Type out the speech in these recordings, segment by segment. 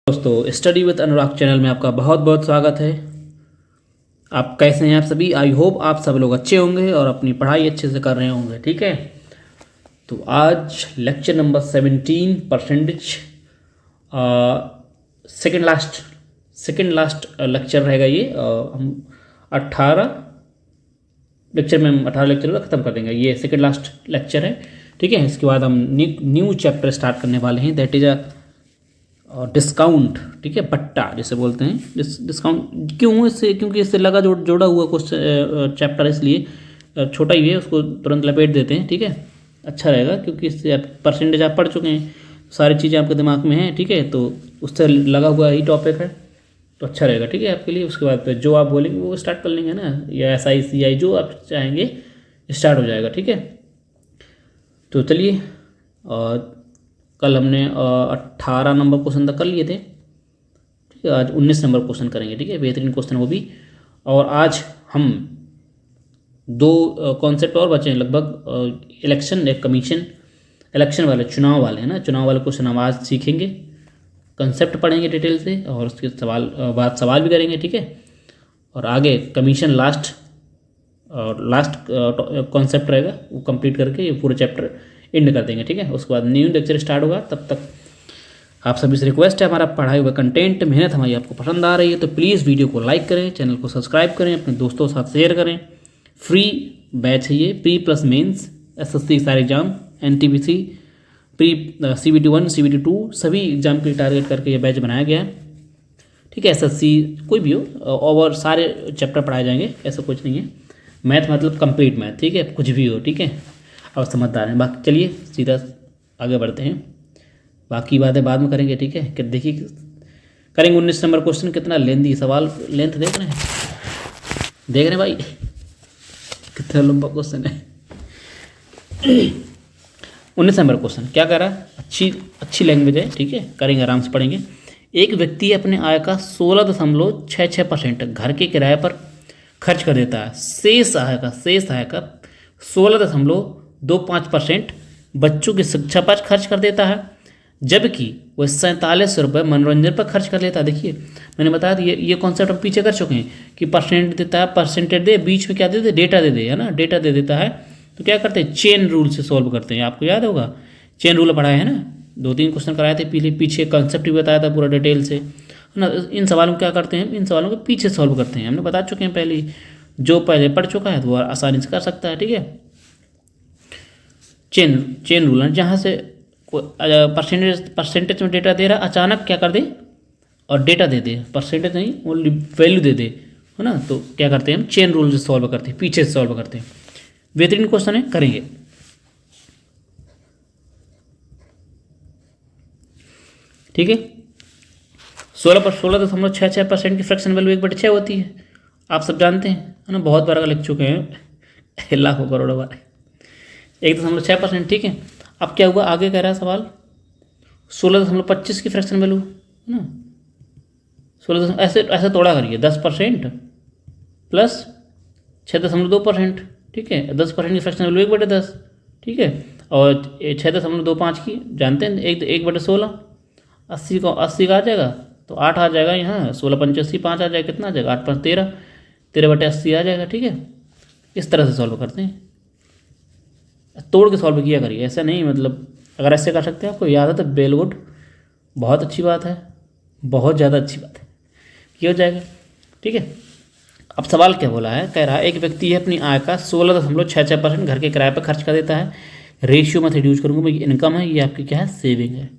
दोस्तों, study with Anurag channel में आपका बहुत बहुत स्वागत है। आप कैसे हैं? आप सभी, आई होप आप सब लोग अच्छे होंगे और अपनी पढ़ाई अच्छे से कर रहे होंगे। ठीक है, तो आज lecture number 17 percentage second last lecture रहेगा ये। हम 18 लेक्चर में 18 लेक्चर ख़त्म कर देंगे। ये सेकेंड लास्ट लेक्चर है। ठीक है, इसके बाद हम न्यू चैप्टर स्टार्ट करने वाले हैं, दैट इज़ डिस्काउंट। ठीक है, बट्टा जिसे बोलते हैं। डिस्काउंट क्यों? इससे क्योंकि इससे लगा जोड़ा हुआ कुछ चैप्टर, इसलिए छोटा ही है, उसको तुरंत लपेट देते हैं। ठीक है, अच्छा रहेगा क्योंकि इससे परसेंटेज आप पढ़ चुके हैं, सारी चीज़ें आपके दिमाग में हैं। ठीक है, तो उससे लगा हुआ ही टॉपिक है, तो अच्छा रहेगा। ठीक है आपके लिए। उसके बाद फिर जो आप बोलेंगे वो स्टार्ट कर लेंगे ना, या SI CI जो आप चाहेंगे स्टार्ट हो जाएगा। ठीक है, तो चलिए, कल हमने 18 नंबर क्वेश्चन तक कर लिए थे। ठीक है, आज 19 नंबर क्वेश्चन करेंगे। ठीक है, बेहतरीन क्वेश्चन वो भी। और आज हम दो कॉन्सेप्ट और बचे हैं लगभग। इलेक्शन, एक कमीशन, इलेक्शन वाले, चुनाव वाले हैं ना, चुनाव वाले क्वेश्चन हम आज सीखेंगे, कंसेप्ट पढ़ेंगे डिटेल से, और उसके सवाल भी करेंगे। ठीक है, और आगे कमीशन लास्ट कॉन्सेप्ट रहेगा, वो कंप्लीट करके ये पूरे चैप्टर एंड कर देंगे। ठीक है, उसके बाद न्यू लेक्चर स्टार्ट होगा। तब तक आप सभी से रिक्वेस्ट है, हमारा पढ़ाई हुआ कंटेंट, मेहनत हमारी आपको पसंद आ रही है तो प्लीज़ वीडियो को लाइक करें, चैनल को सब्सक्राइब करें, अपने दोस्तों के साथ शेयर करें। फ्री बैच है ये, प्री प्लस मेंस, SSC सारे exam, NTPC, pre CBT 1 CBT 2 सभी एग्जाम के टारगेट करके ये बैच बनाया गया है। ठीक है, SSC कोई भी हो, और सारे चैप्टर पढ़ाए जाएंगे, ऐसा कुछ नहीं है। मैथ मतलब कंप्लीट मैथ। ठीक है, कुछ भी हो। ठीक है, अब समझदार हैं। बाकी चलिए सीधा आगे बढ़ते हैं, बाकी बातें बाद में करेंगे। ठीक है, कि देखिए करेंगे 19 नंबर क्वेश्चन। कितना लेंथी सवाल, लेंथ देख रहे हैं भाई, कितना लंबा क्वेश्चन है। 19 नंबर क्वेश्चन क्या कह रहा है? अच्छी लैंग्वेज है। ठीक है, करेंगे, आराम से पढ़ेंगे। एक व्यक्ति अपने आय का 16.66% घर के किराए पर खर्च कर देता है। शेष आय का 16.25% बच्चों की शिक्षा पर खर्च कर देता है, जबकि वह 47 रुपये मनोरंजन पर खर्च कर लेता है। देखिए मैंने बताया ये कॉन्सेप्ट हम पीछे कर चुके हैं कि परसेंट देता है, परसेंटेज दे, बीच में क्या दे दे, डेटा दे दे, है ना, डेटा दे देता है। तो क्या करते हैं, चेन रूल से सॉल्व करते हैं। आपको याद होगा चेन रूल पढ़ाया है ना, 2-3 क्वेश्चन कराए थे पीछे कंसेप्ट भी बताया था पूरा डिटेल से, है ना। इन सवालों को क्या करते हैं, इन सवालों को पीछे सॉल्व करते हैं, हमने बता चुके हैं पहले। जो पहले पढ़ चुका है तो वो आसानी से कर सकता है। ठीक है, चेन रूल है, जहाँ से परसेंटेज में डेटा दे रहा, अचानक क्या कर दे और डेटा दे दे, परसेंटेज नहीं ओनली वैल्यू दे दे, है ना। तो क्या करते हैं हम, चेन रूल से सॉल्व करते हैं, पीछे से सॉल्व करते हैं। बेहतरीन क्वेश्चन है, करेंगे। ठीक है, 16.66% की फ्रैक्शन वैल्यू 1/6 होती है, आप सब जानते हैं, है ना, बहुत बार लिख चुके हैं लाखों करोड़ों बार। 1.6%। ठीक है, अब क्या हुआ, आगे कह रहा है सवाल 16.25 की फ्रैक्शन वैल्यू, है ना। 16 ऐसे तोड़ा करिए, 10% प्लस 6.2%। ठीक है, 10% की फ्रैक्शन वैल्यू 1/10। ठीक है, और 6.25 की जानते हैं 1/16, 80 का आ जाएगा, तो 8 आ जाएगा यहाँ, 16×5 5 आ जाएगा, कितना आ जाएगा, 8×5 13, 13/80 आ जाएगा। ठीक है, इस तरह से सॉल्व करते हैं, तोड़ के सॉल्व किया करिए, ऐसा नहीं, मतलब अगर ऐसे कर सकते हैं, आपको याद है तो वेल गुड, बहुत अच्छी बात है, बहुत ज़्यादा अच्छी बात है, किया हो जाएगा। ठीक है, अब सवाल क्या बोला है, कह रहा है एक व्यक्ति है अपनी आय का 16.66% घर के किराए पर खर्च कर देता है। रेशियो मेथड यूज करूँगा भाई, इनकम है, ये आपकी क्या है, सेविंग है,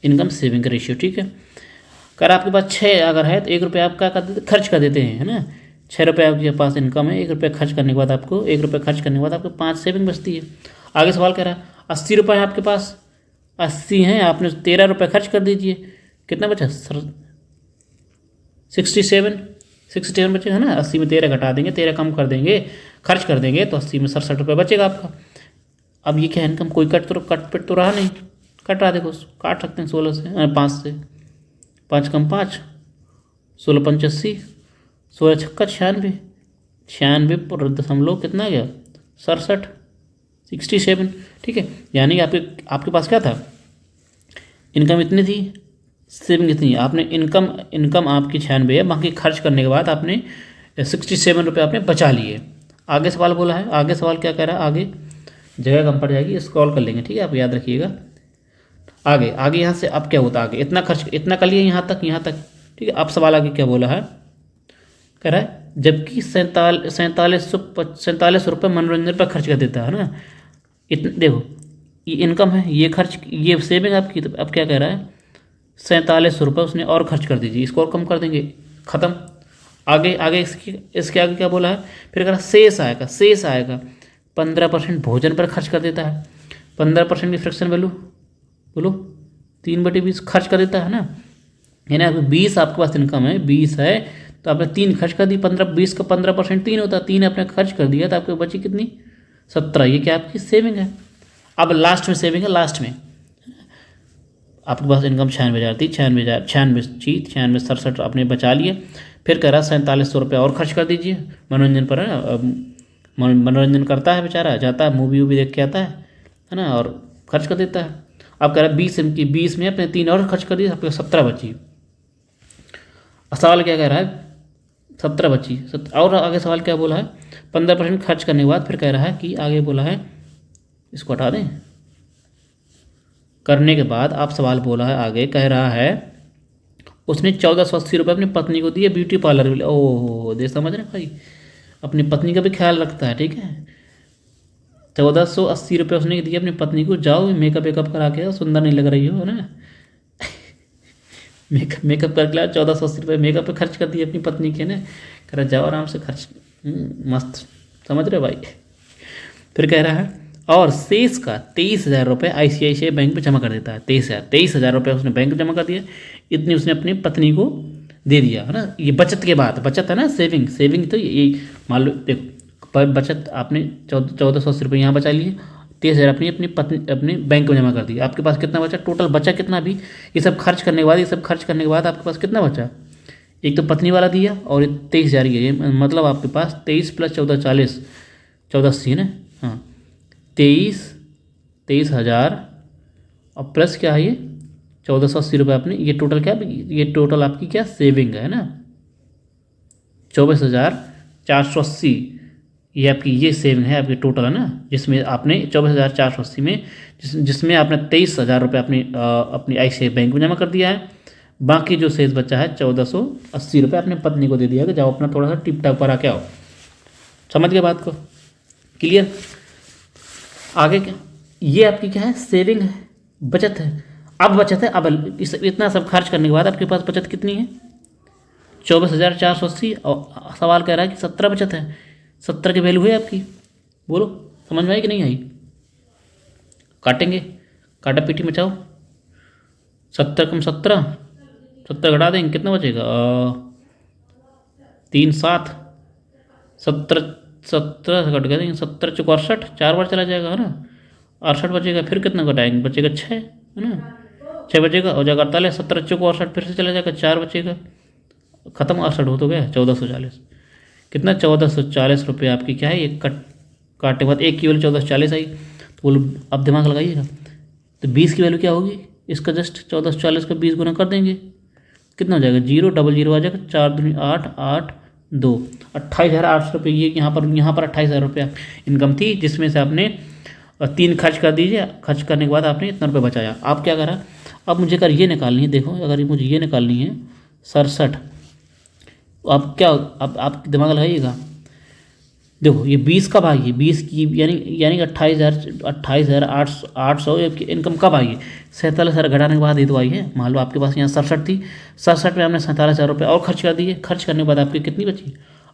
इनकम सेविंग का रेशियो। ठीक है, अगर आपके पास 6 अगर है तो 1 रुपये आप क्या कर देते, खर्च कर देते हैं, है ना। 6 रुपये आपके पास इनकम है, 1 रुपये खर्च करने के बाद आपको 1 रुपये खर्च करने के बाद आपको 5 सेविंग बचती है। आगे सवाल कह रहा है 80 रुपये हैं आपके पास, 80 हैं, आपने 13 रुपये खर्च कर दीजिए, कितना बचा सर, 67 बचेगा, है ना। 80 में 13 घटा देंगे, 13 कम कर देंगे, खर्च कर देंगे, तो 80 में 67 रुपये बचेगा आपका। अब ये क्या इनकम, कोई कट पिट तो रहा नहीं, कट रहा, देखो काट सकते हैं 16 से, 5 से, 5 कम 5, 16×5 = 80, 16×6 = 96, 96 कितना गया, 67, 67। ठीक है, यानी कि आपके पास क्या था, इनकम इतनी थी, सेविंग इतनी, आपने इनकम आपकी 96 है, बाकी खर्च करने के बाद आपने 67 रुपये आपने बचा लिए। आगे सवाल बोला है, आगे सवाल क्या कह रहा है, आगे जगह कम पड़ जाएगी, स्क्रॉल कर लेंगे, ठीक है, आप याद रखिएगा। आगे आगे यहाँ से अब क्या होता है, आगे इतना खर्च, इतना कर लिए यहाँ तक, ठीक है। अब सवाल आगे क्या बोला है, कह रहा है जबकि 47 रुपये मनोरंजन पर खर्च कर देता है ना। इतने देखो, ये इनकम है, ये खर्च, ये सेविंग आपकी। तो अब क्या कह रहा है, 47 रुपये उसने और खर्च कर दीजिए, इसको और कम कर देंगे, ख़त्म। आगे आगे इसके आगे क्या बोला है, फिर कह रहा शेष आएगा 15% भोजन पर खर्च कर देता है। 15% की फ्रैक्शन वैल्यू बोलो 3/20 खर्च कर देता है ना। यानी आपको 20 आपके पास इनकम है, 20 है तो आपने 3 खर्च कर दी। 20 का 15% 3 होता है, 3 आपने खर्च कर दिया तो आपको बची कितनी, 17। ये क्या आपकी सेविंग है। अब लास्ट में सेविंग है, लास्ट में आपके पास इनकम 96,000 थी, 96 67 आपने बचा लिए। फिर कह रहा 4700 रुपये और खर्च कर दीजिए मनोरंजन पर, है ना। मनोरंजन करता है बेचारा, जाता है मूवी वूवी देख के आता है ना, और खर्च कर देता है। अब कह रहा है 20 में अपने 3 और खर्च कर दिए, आपके 17 बची। सवाल क्या कह रहा है, 17 बची। और आगे सवाल क्या बोला है, 15% खर्च करने के बाद फिर कह रहा है कि आगे बोला है, इसको हटा दें, करने के बाद आप सवाल बोला है आगे, कह रहा है उसने 1480 रुपये अपनी पत्नी को दिए ब्यूटी पार्लर के लिए। ओह दे, समझ रहे भाई, अपनी पत्नी का भी ख्याल रखता है, ठीक है। 1480 रुपये उसने दिए अपनी पत्नी को, जाओ मेकअप वेकअप करा के, सुंदर नहीं लग रही हो, है ना। मेकअप करके लाया, 1480 रुपये मेकअप पे खर्च कर दिए अपनी पत्नी के, ना। कह रहा जाओ आराम से खर्च, मस्त, समझ रहे भाई। फिर कह रहा है और शेष का 23,000 रुपये ICICI बैंक में जमा कर देता है। 23,000 रुपये उसने बैंक में जमा कर दिया, इतनी उसने अपनी पत्नी को दे दिया, है ना। ये बचत के बाद, बचत है ना, सेविंग तो ये मान लो, देखो बचत आपने 1480 रुपये यहाँ बचा लिए, 23,000 अपनी पत्नी अपने बैंक में जमा कर दिया। आपके पास कितना बचा, टोटल बचा कितना भी, ये सब खर्च करने के बाद आपके पास कितना बचा, एक तो पत्नी वाला दिया और 23,000 ये, मतलब आपके पास 23 + 14 40, 1480 है ना, हाँ 23,000 और प्लस क्या है ये 1480 रुपये आपने, ये टोटल क्या, ये टोटल आपकी क्या सेविंग है ना, 24,480। ये आपकी ये सेविंग है आपकी टोटल, है ना, जिसमें आपने 24,480 में जिसमें आपने 23,000 रुपये अपनी ICICI बैंक में जमा कर दिया है। बाकी जो शेष बचा है 1480 रुपये अपने पत्नी को दे दिया कि जाओ अपना थोड़ा सा टिप टाप करा के आओ। समझ गए बात को, क्लियर। आगे क्या, ये आपकी क्या है, सेविंग है, बचत है। अब बचत है, अब इतना सब खर्च करने के बाद आपके पास बचत कितनी है, 24,480। और सवाल कह रहा है कि 17 बचत है, 17 की वैल्यू है आपकी, बोलो समझ में आई कि नहीं आई। काटेंगे, काटा पीटी मचाओ, 70 कम 17 घटा देंगे, कितना बचेगा, 3 7 17 से कट गए, 17 × 68, 4 बार चला जाएगा, है ना, 68 बचेगा। फिर कितना घटाएंगे, बचेगा 6, है ना, 6 बचेगा, हो जाएगा 48, 17 × 68 फिर से चला जाएगा, 4 बचेगा, खत्म। 68 हो तो गया, 1440, कितना 1440 रुपये आपकी क्या है, ये काटने के बाद 1 की वैल्यू 1440 आई। तो बोलो अब दिमाग लगाइएगा, तो 20 की वैल्यू क्या होगी, इसका जस्ट 1440 का 20 गुना कर देंगे, कितना हो जाएगा, 0 डबल 0 आ जाएगा, 4 दूनी 8 8 2, 28,800 रुपये। ये यहाँ पर 28,000 रुपया इनकम थी, जिसमें से आपने 3 खर्च कर दीजिए, खर्च करने के बाद आपने इतना रुपये बचाया। आप क्या करा, अब मुझे अगर ये निकालनी है, देखो अगर मुझे ये निकालनी है 67, आप क्या, अब आप दिमाग लगाइएगा, देखो ये 20 कब आई है, 20 की यानी 28,800 आपकी इनकम कब आई है, 47,000 घटाने के बाद ये तो आई है। मान लो आपके पास यहाँ 67 थी, 67 में आपने 47,000 रुपये और खर्च कर दिए, खर्च करने के बाद आपकी कितनी बची,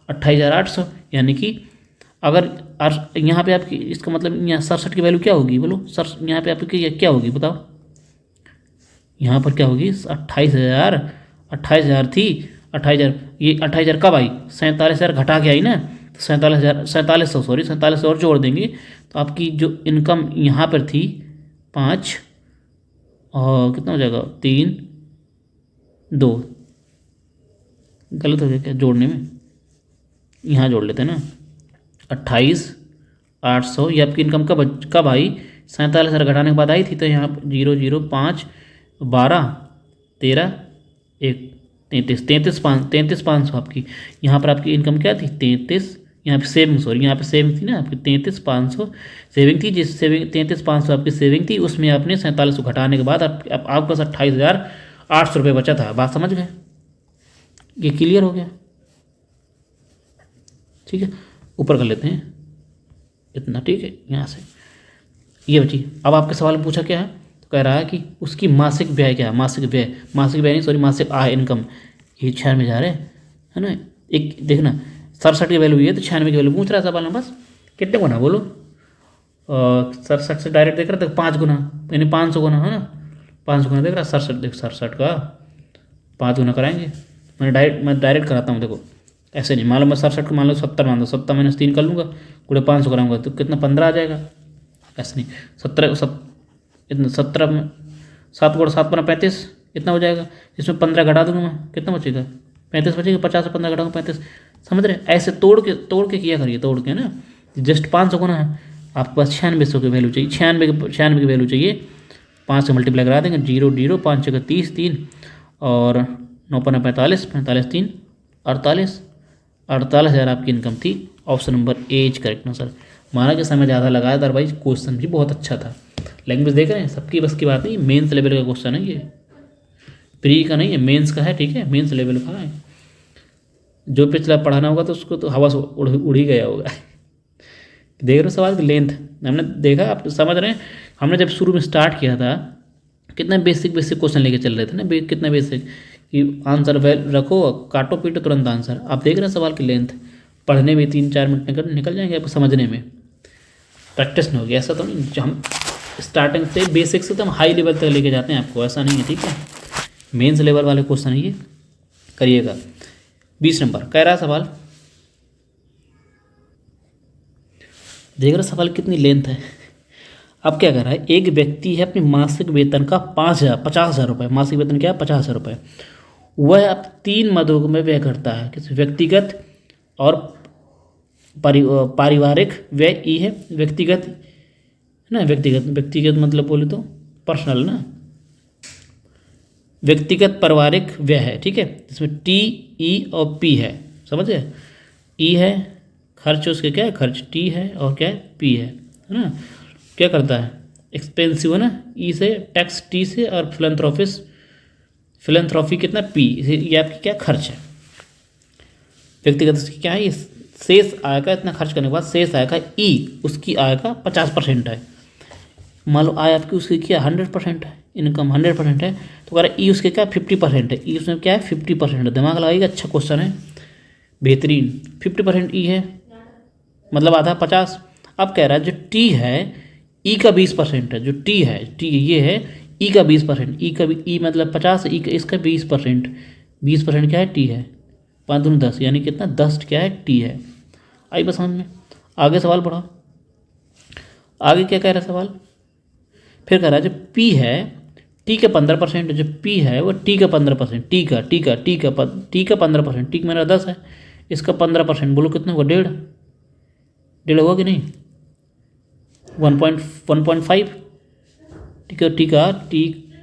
28,800। यानी कि अगर यहाँ पे आपकी, इसका मतलब यहाँ 67 की वैल्यू क्या होगी, बोलो सर, यहाँ पे आपकी क्या होगी बताओ, यहाँ पर क्या होगी, 28,000 थी, 28,000, ये 28,000 कब आई, 47,000 घटा के आई ना, तो 47,000 और जोड़ देंगे तो आपकी जो इनकम यहाँ पर थी 5 और कितना हो जाएगा, 3 2, गलत हो गया क्या जोड़ने में, यहाँ जोड़ लेते हैं ना, 28,800। ये आपकी इनकम कब आई, 47,000 घटाने के बाद आई थी, तो यहाँ 0 0 5 12 13 1 33,500 आपकी। यहाँ पर आपकी इनकम क्या थी 33, यहाँ पे सेविंग, सॉरी यहाँ पे सेविंग थी ना आपकी 33,500 सेविंग थी। जिस सेविंग 33,500 आपकी सेविंग थी उसमें आपने 4700 घटाने के बाद आपके पास 28,800 रुपये बचा था। बात समझ गए? ये क्लियर हो गया? ठीक है, ऊपर कर लेते हैं इतना, ठीक है। यहाँ से ये बची। अब आपके सवाल में पूछा क्या है, तो कह रहा है कि उसकी मासिक व्यय क्या है, मासिक व्यय नहीं सॉरी मासिक आय इनकम, ये 96 है ना। एक देखना 67 की वैल्यू है तो 96 की वैल्यू पूछ रहा है सवाल में, बस कितने गुना बोलो। 67 से डायरेक्ट देख रहा था 5 गुना, यानी 500 गुना है ना, 500 गुना देख रहा 67, देख 67 का 5 गुना कराएंगे। मैं डायरेक्ट कराता हूँ, देखो ऐसे नहीं। मान लो मैं 67 को मान लो 70 मान लो, 70 - 3 कर लूँगा, पूरे 500 कराऊंगा तो कितना 15 आ जाएगा। ऐसे नहीं 17 इतना 17 में 7 गुणा 7 बना 35 इतना हो जाएगा। इसमें 15 घटा दूंगा मैं, कितना बचेगा 35 बचेगा। 50 से 15 घटाऊंगा 35, समझ रहे? ऐसे तोड़ के किया करिए, तोड़ के ना। जस्ट 500 गुना है, आपके पास 9600 की वैल्यू चाहिए, 96 की वैल्यू चाहिए। 5 से मल्टीप्लाई करा देंगे, 0 0 5 6 30 3 और 9 5 45 45 3 48,000 आपकी इनकम थी। Option number A is correct answer. माना कि समय ज़्यादा लगाया, अदरवाइज क्वेश्चन भी बहुत अच्छा था। लैंग्वेज देख रहे हैं, सबकी बस की बात नहीं। मेंस लेवल का क्वेश्चन है ये, प्री का नहीं है, मेंस का है, ठीक है। मेंस लेवल का है, जो पिछला पढ़ाना होगा तो उसको तो हवा से उड़ ही गया होगा। देख रहे हो सवाल की लेंथ, हमने देखा, आप समझ रहे हैं। हमने जब शुरू में स्टार्ट किया था कितना बेसिक क्वेश्चन लेके चल रहे थे ना, कितना बेसिक कि आंसर रखो, काटो पीटो तुरंत आंसर। आप देख रहे हैं सवाल की लेंथ, पढ़ने में 3-4 मिनट निकल जाएंगे आपको, समझने में प्रैक्टिस नहीं होगी। ऐसा तो नहीं हम स्टार्टिंग से बेसिक से तो हम हाई लेवल तक लेके जाते हैं आपको, ऐसा नहीं है, ठीक है। मेंस लेवल वाले क्वेश्चन है ये, करिएगा। 20 नंबर कह रहा सवाल, देख रहे सवाल कितनी लेंथ है। अब क्या कर रहा है, एक व्यक्ति है अपनी मासिक वेतन का 50,000 रुपये, मासिक वेतन क्या है 50,000 रुपये, वह अब 3 मदों में व्यय करता है। किस व्यक्तिगत और पारिवारिक व्यय ई है। व्यक्तिगत है ना, व्यक्तिगत मतलब बोले तो पर्सनल ना, व्यक्तिगत पारिवारिक व्यय है, ठीक है। इसमें टी ई और पी है, समझ गए। ई है खर्च, उसके क्या है खर्च, टी है और क्या है पी है ना। क्या करता है एक्सपेंसिव है ना, ई से टैक्स, टी से और फिलैंथ्रोपी कितना पी, ये आपकी क्या खर्च है। व्यक्तिगत उसकी क्या है, ये शेष आय का इतना खर्च करने के बाद शेष आय का ई उसकी आय का 50% है। मान लो आय आपकी उसकी क्या 100% है, इनकम 100% है, तो कह रहा है ई उसके क्या 50% है। ई उसमें क्या है 50% है। दिमाग लगाइएगा, अच्छा क्वेश्चन है, बेहतरीन। 50% ई है मतलब आधा 50। अब कह रहा है जो टी है ई का 20% है, जो टी है, टी ये है ई का 20%, ई मतलब 50, ई का इसका 20%, 20% क्या है टी है, 5 दूनी 10 यानी कितना 10 क्या है टी है। आई बस समझ में। आगे सवाल पढ़ो, आगे क्या कह रहा है सवाल, फिर कह रहा है जो पी है टी का 15%, जो पी है वो टी का 15%, टी का 15%, टी का मेरा 10 है, इसका 15%, बोलो कितना होगा 1.5 होगा कि नहीं 1.5, ठीक है। टी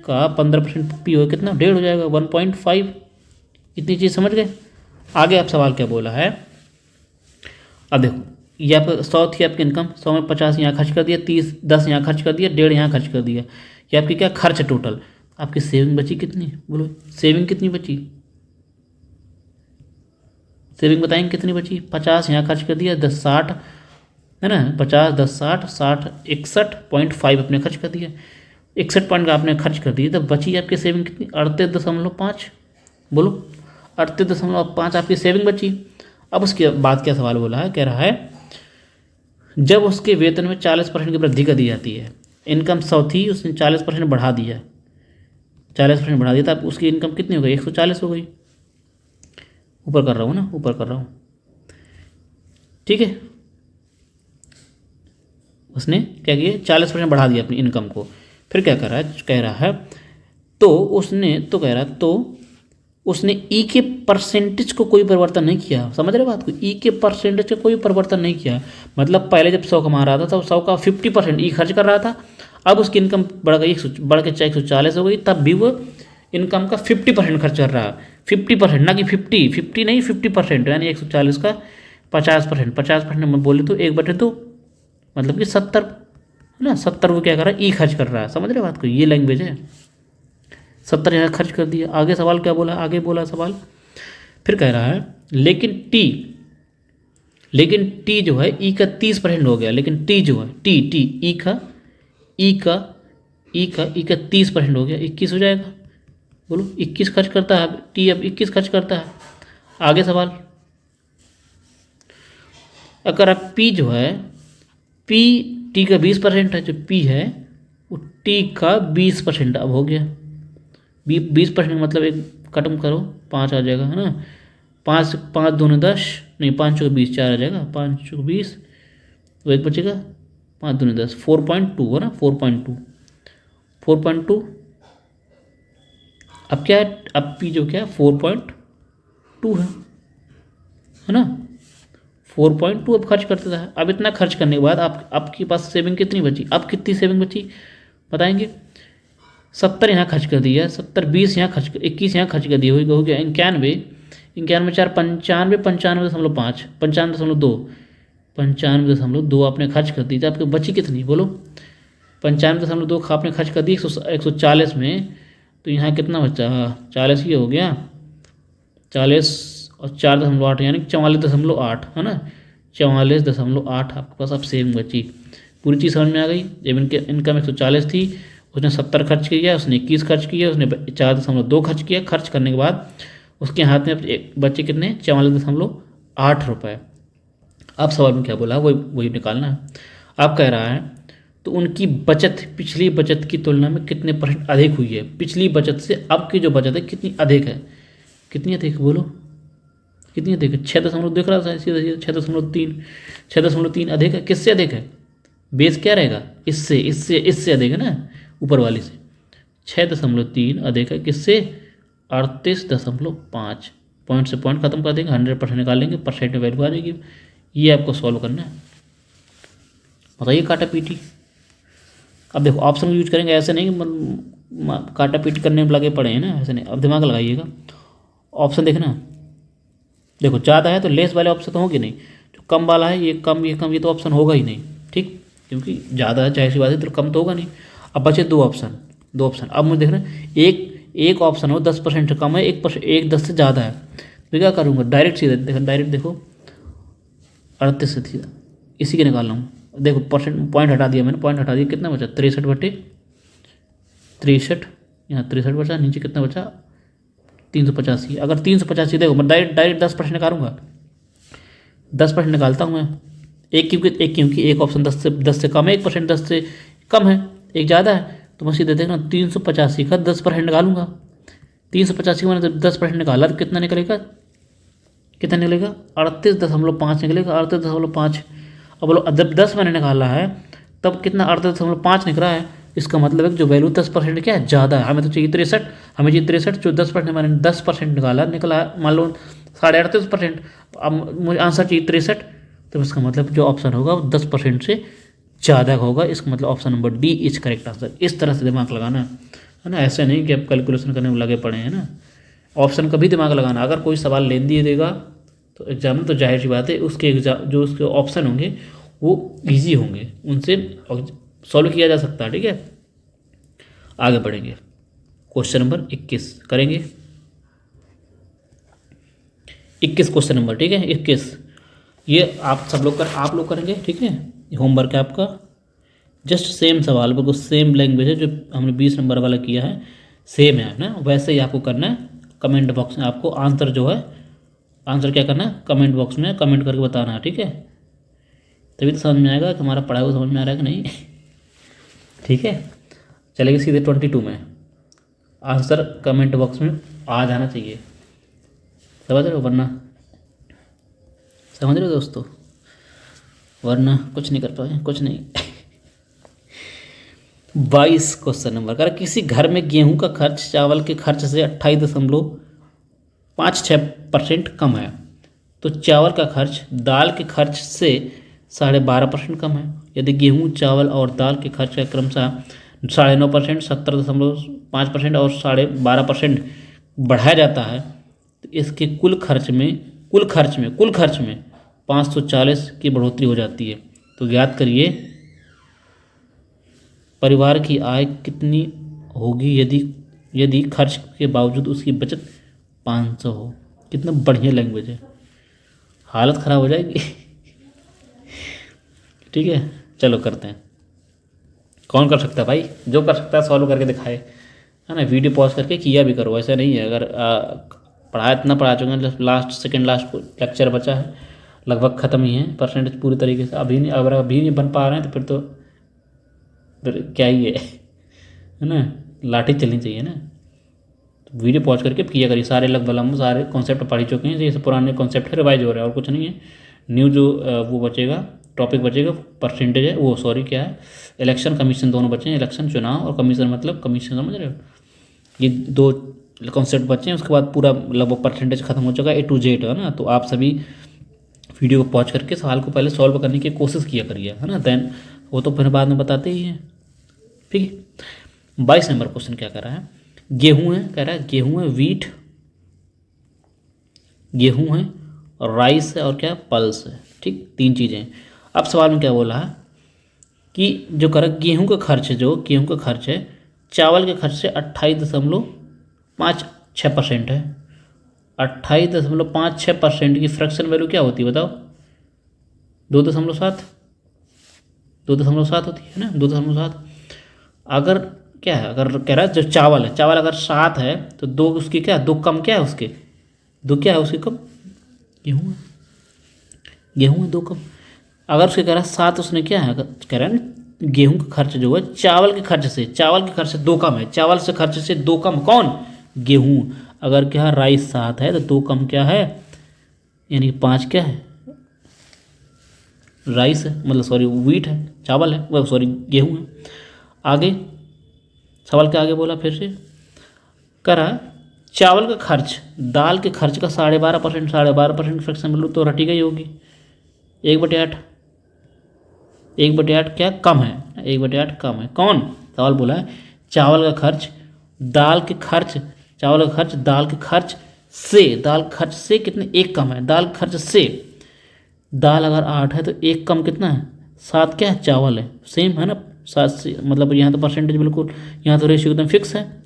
का 15% पी हो कितना 1.5 हो जाएगा 1.5। इतनी चीज़ समझ गए। आगे आप सवाल क्या बोला है, अब देखो ये आपका 100 थी आपकी इनकम, 100 में 50 यहाँ खर्च कर दिया, 10 यहाँ खर्च कर दिया, 1.5 यहाँ खर्च कर दिया, ये आपकी क्या खर्च टोटल। आपकी सेविंग बची कितनी, बोलो सेविंग कितनी बची, सेविंग बताएंगे कितनी बची। 50 यहाँ खर्च कर दिया, 10 60 है ना, 50 10 60 60 61.5 आपने खर्च कर दिया, 61 पॉइंट का आपने खर्च कर दिया, तो बची आपकी सेविंग कितनी 38.5, बोलो 38.5 आपकी सेविंग बची। अब उसके बाद क्या सवाल बोला है, कह रहा है जब उसके वेतन में 40% की वृद्धि कर दी जाती है, इनकम 100 थी उसने 40% बढ़ा दिया, 40% बढ़ा दिया, तब उसकी इनकम कितनी हो गई 140 हो गई। ऊपर कर रहा हूँ ना, ऊपर कर रहा हूँ, ठीक है। उसने क्या किया 40% बढ़ा दिया अपनी इनकम को। फिर क्या कर रहा है, कह रहा है तो उसने तो कह रहा है तो उसने ई के परसेंटेज को कोई परिवर्तन नहीं किया। समझ रहे बात को, ई के परसेंटेज का कोई परिवर्तन नहीं किया। मतलब पहले जब 100 कमा रहा था तब 100 का 50% ई खर्च कर रहा था, अब उसकी इनकम बढ़ के चाहे 140 हो गई, तब भी वो इनकम का 50% खर्च कर रहा है, 50%, ना कि 50 नहीं, 50%, यानी 140 का 50%, 50% में बोले तो 1/2, मतलब कि 70 है ना, 70 वो क्या कर रहा है, ई खर्च कर रहा है। समझ रहे बात को, ये लैंग्वेज है। 70 यहाँ खर्च कर दिया। आगे सवाल क्या बोला, आगे बोला सवाल फिर कह रहा है लेकिन टी जो है ई का 30% हो गया, लेकिन टी जो है टी टी ई का 30% हो गया, 21 हो जाएगा। बोलो 21 खर्च करता है टी, अब 21 खर्च करता है। आगे सवाल, अगर आप पी जो है, पी टी का 20% है, जो पी है वो टी का 20% अब हो गया। 20% मतलब एक खत्म करो, 5 आ जाएगा, है ना। 5 5 दूनी 10, नहीं 5 चौके 20, 4 आ जाएगा, 5 चौके 20, तो एक बचेगा, 5 दूनी 10, 4.2 है ना, 4.2। अब क्या है, अब पी जो क्या है 4.2 है ना, 4.2 अब खर्च करते था। अब इतना खर्च करने के बाद आपके पास सेविंग कितनी बची, अब कितनी सेविंग बची बताएंगे। 70 यहाँ खर्च कर दिया, 70, 20 यहाँ खर्च, 21 यहाँ खर्च कर दिया, हो गया 91, 4 95, 95.5, 95.2, 95.2 आपने खर्च कर दी, तो आपकी बची कितनी बोलो। 95.2 आपने खर्च कर दी 140 में, तो यहाँ कितना बचा, 40 ये हो गया, 40 और 4.8 यानी 44.8 है ना, 44.8 आपके पास अब सेविंग बची। पूरी चीज़ समझ में आ गई। जब इनके इनकम 140 थी, उसने 70 खर्च किया, उसने 21 खर्च किया, उसने 4.2 खर्च किया। खर्च करने के बाद उसके हाथ में बचे कितने, 44.8 रुपये। अब सवाल में क्या बोला, वही निकालना है। अब कह रहा है तो उनकी बचत पिछली बचत की तुलना में कितने % अधिक हुई है। पिछली बचत से अब की जो बचत है कितनी अधिक है, कितनी अधिक बोलो, कितनी अधिक है। 6 दिख रहा था सीधा सीधा, 6.3 अधिक है। किससे अधिक है, बेस क्या रहेगा, इससे अधिक है ना, ऊपर वाली से। 6.3 अधिक है किससे, 38.5। पॉइंट से पॉइंट खत्म कर देंगे, 100% निकालेंगे, परसेंट में वैल्यू आ जाएगी। ये आपको सॉल्व करना है। बताइए काटा पीटी। अब देखो ऑप्शन यूज करेंगे, ऐसे नहीं काटा पीटी करने में लगे पड़े हैं ना, ऐसे नहीं। अब दिमाग लगाइएगा, ऑप्शन देखना, देखो ज़्यादा है तो लेस वाले ऑप्शन तो होंगे नहीं, जो कम वाला है ये कम, ये तो ऑप्शन होगा ही नहीं, ठीक, क्योंकि ज़्यादा है, जाहिर सी बात है, तो कम तो होगा नहीं। अब बचे दो ऑप्शन। अब मुझे देख रहे हैं एक ऑप्शन हो 10% से कम है, 1% 10 से ज़्यादा है, तो क्या करूँगा, डायरेक्ट सीधे देखो 38 से सीधा इसी के निकाल रहा हूँ। देखो पॉइंट हटा दिया मैंने, पॉइंट हटा दिया, कितना बचा 63/63, यहाँ 63 बचा, नीचे कितना बचा 385। अगर 385 देखो मैं डायरेक्ट 10% निकालूंगा, 10% निकालता हूँ मैं। क्योंकि एक ऑप्शन 10 से कम है, 1% 10 से कम है, एक ज़्यादा है, तो मैं सीधे देखना 385 का 10% निकालूंगा। 385 का मैंने 10% निकाला तो कितना निकलेगा 38.5 निकलेगा, 38.5। अब बोलो जब 10 मैंने निकाला है तब कितना 38.5 निकला है, इसका मतलब है जो वैल्यू 10% क्या है, ज़्यादा है। हमें तो चाहिए 63, हमें चाहिए 63, जो 10% मैंने 10% निकला मान लो 38.5%। अब मुझे आंसर चाहिए 63, तो इसका मतलब जो ऑप्शन होगा वो 10% से ज़्यादा होगा। इसका मतलब option number D is correct answer. इस तरह से दिमाग लगाना है ना, ऐसे नहीं कि आप कैलकुलेशन करने में लगे पड़े हैं ना। ऑप्शन का भी दिमाग लगाना। अगर कोई सवाल लेंदी देगा तो एग्जाम में, तो जाहिर सी बात है उसके जो उसके ऑप्शन होंगे वो इजी होंगे, उनसे सॉल्व किया जा सकता है, ठीक है। आगे बढ़ेंगे, क्वेश्चन नंबर 21 करेंगे। 21 क्वेश्चन नंबर, ठीक है 21, ये आप लोग करेंगे, ठीक है। होमवर्क है आपका, जस्ट सेम सवाल, बिल्कुल सेम लैंग्वेज है जो हमने 20 नंबर वाला किया है, सेम है ना, वैसे ही आपको करना है। कमेंट बॉक्स में आपको आंसर क्या करना है, कमेंट बॉक्स में कमेंट करके बताना है, ठीक है। तभी तो समझ में आएगा कि हमारा पढ़ाई हुआ समझ में आ रहा है कि नहीं ठीक है। चलेंगे सीधे 22 में। आंसर कमेंट बॉक्स में आ जाना चाहिए, समझ रहे हो, समझ रहे हो दोस्तों, वरना कुछ नहीं कर पाए, कुछ नहीं 22 क्वेश्चन नंबर, अगर किसी घर में गेहूं का खर्च चावल के खर्च से 28.56% कम है, तो चावल का खर्च दाल के खर्च से 12.5% कम है। यदि गेहूं चावल और दाल के खर्च का क्रमशः 9.5%, 70.5% और 12.5% बढ़ाया जाता है, तो इसके कुल खर्च में 540 की बढ़ोतरी हो जाती है। तो ज्ञात करिए परिवार की आय कितनी होगी यदि खर्च के बावजूद उसकी बचत 500 हो। कितना बढ़िया लैंग्वेज है, हालत ख़राब हो जाएगी। ठीक है, चलो करते हैं। कौन कर सकता है भाई? जो कर सकता है सॉल्व करके दिखाए, है ना। वीडियो पॉज करके किया भी करो, ऐसा नहीं है। अगर पढ़ा इतना पढ़ा चुके हैं, सेकेंड लास्ट लेक्चर बचा है, लगभग ख़त्म ही है, परसेंटेज पूरी तरीके से अगर अभी नहीं बन पा रहे हैं तो फिर क्या ही है ना, लाठी चलनी चाहिए ना। तो वीडियो पॉज करके किया करिए। सारे लगभग सारे कॉन्सेप्ट पढ़ ही चुके हैं, जैसे पुराने कॉन्सेप्ट है रिवाइज हो रहा है और कुछ नहीं है। न्यू जो वो बचेगा, टॉपिक बचेगा, परसेंटेज है वो, सॉरी क्या है, इलेक्शन कमीशन दोनों बचे हैं। इलेक्शन चुनाव और कमीशन मतलब कमीशन, समझ रहे हो, ये दो कॉन्सेप्ट बचे हैं। उसके बाद पूरा लगभग परसेंटेज खत्म हो चुका है, A to Z, है ना। तो आप सभी वीडियो को पॉज करके सवाल को पहले सॉल्व करने की कोशिश किया करिए, है ना। देन वो तो फिर बाद में बताते ही हैं। ठीक है, 22 नंबर क्वेश्चन क्या कर रहा है? गेहूँ है, कह रहा है गेहूँ है, वीट, गेहूँ है और राइस है और क्या, पल्स है। ठीक, 3 चीज़ें हैं। अब सवाल में क्या बोला है कि जो कर गेहूँ का खर्च है चावल के खर्च से 28.56% है। 28.56% की फ्रैक्शन वैल्यू क्या होती है बताओ? 2.7 होती है ना, 2.7। अगर क्या है, अगर कह रहा है जो चावल अगर 7 है तो दो उसकी क्या, दो कम क्या है उसके, दो क्या है उसके कम, गेहूँ है 2 कम। अगर उसके कह रहा है 7, उसने क्या है, अगर कह रहा है ना गेहूँ का खर्च जो है चावल के खर्च से 2 कम है, चावल से खर्च से 2 कम कौन, गेहूँ। अगर क्या राइस 7 है तो 2 कम क्या है, यानी 5 क्या है, राइस है, मतलब सॉरी वीट है, चावल है, वह सॉरी गेहूँ है। आगे सवाल के आगे बोला फिर से, करा चावल का खर्च दाल के खर्च का 12.5% फ्रैक्शन वैल्यू तो रटी गई होगी। 1/8 क्या कम है, 1/8 कम है कौन। सवाल बोला है चावल का खर्च दाल के खर्च से कितने, 1 कम है। दाल खर्च से, दाल अगर 8 है तो 1 कम कितना है, 7 क्या है, चावल है। सेम है ना, 7 से मतलब यहाँ तो परसेंटेज बिल्कुल, यहाँ तो रेशियो एकदम फिक्स है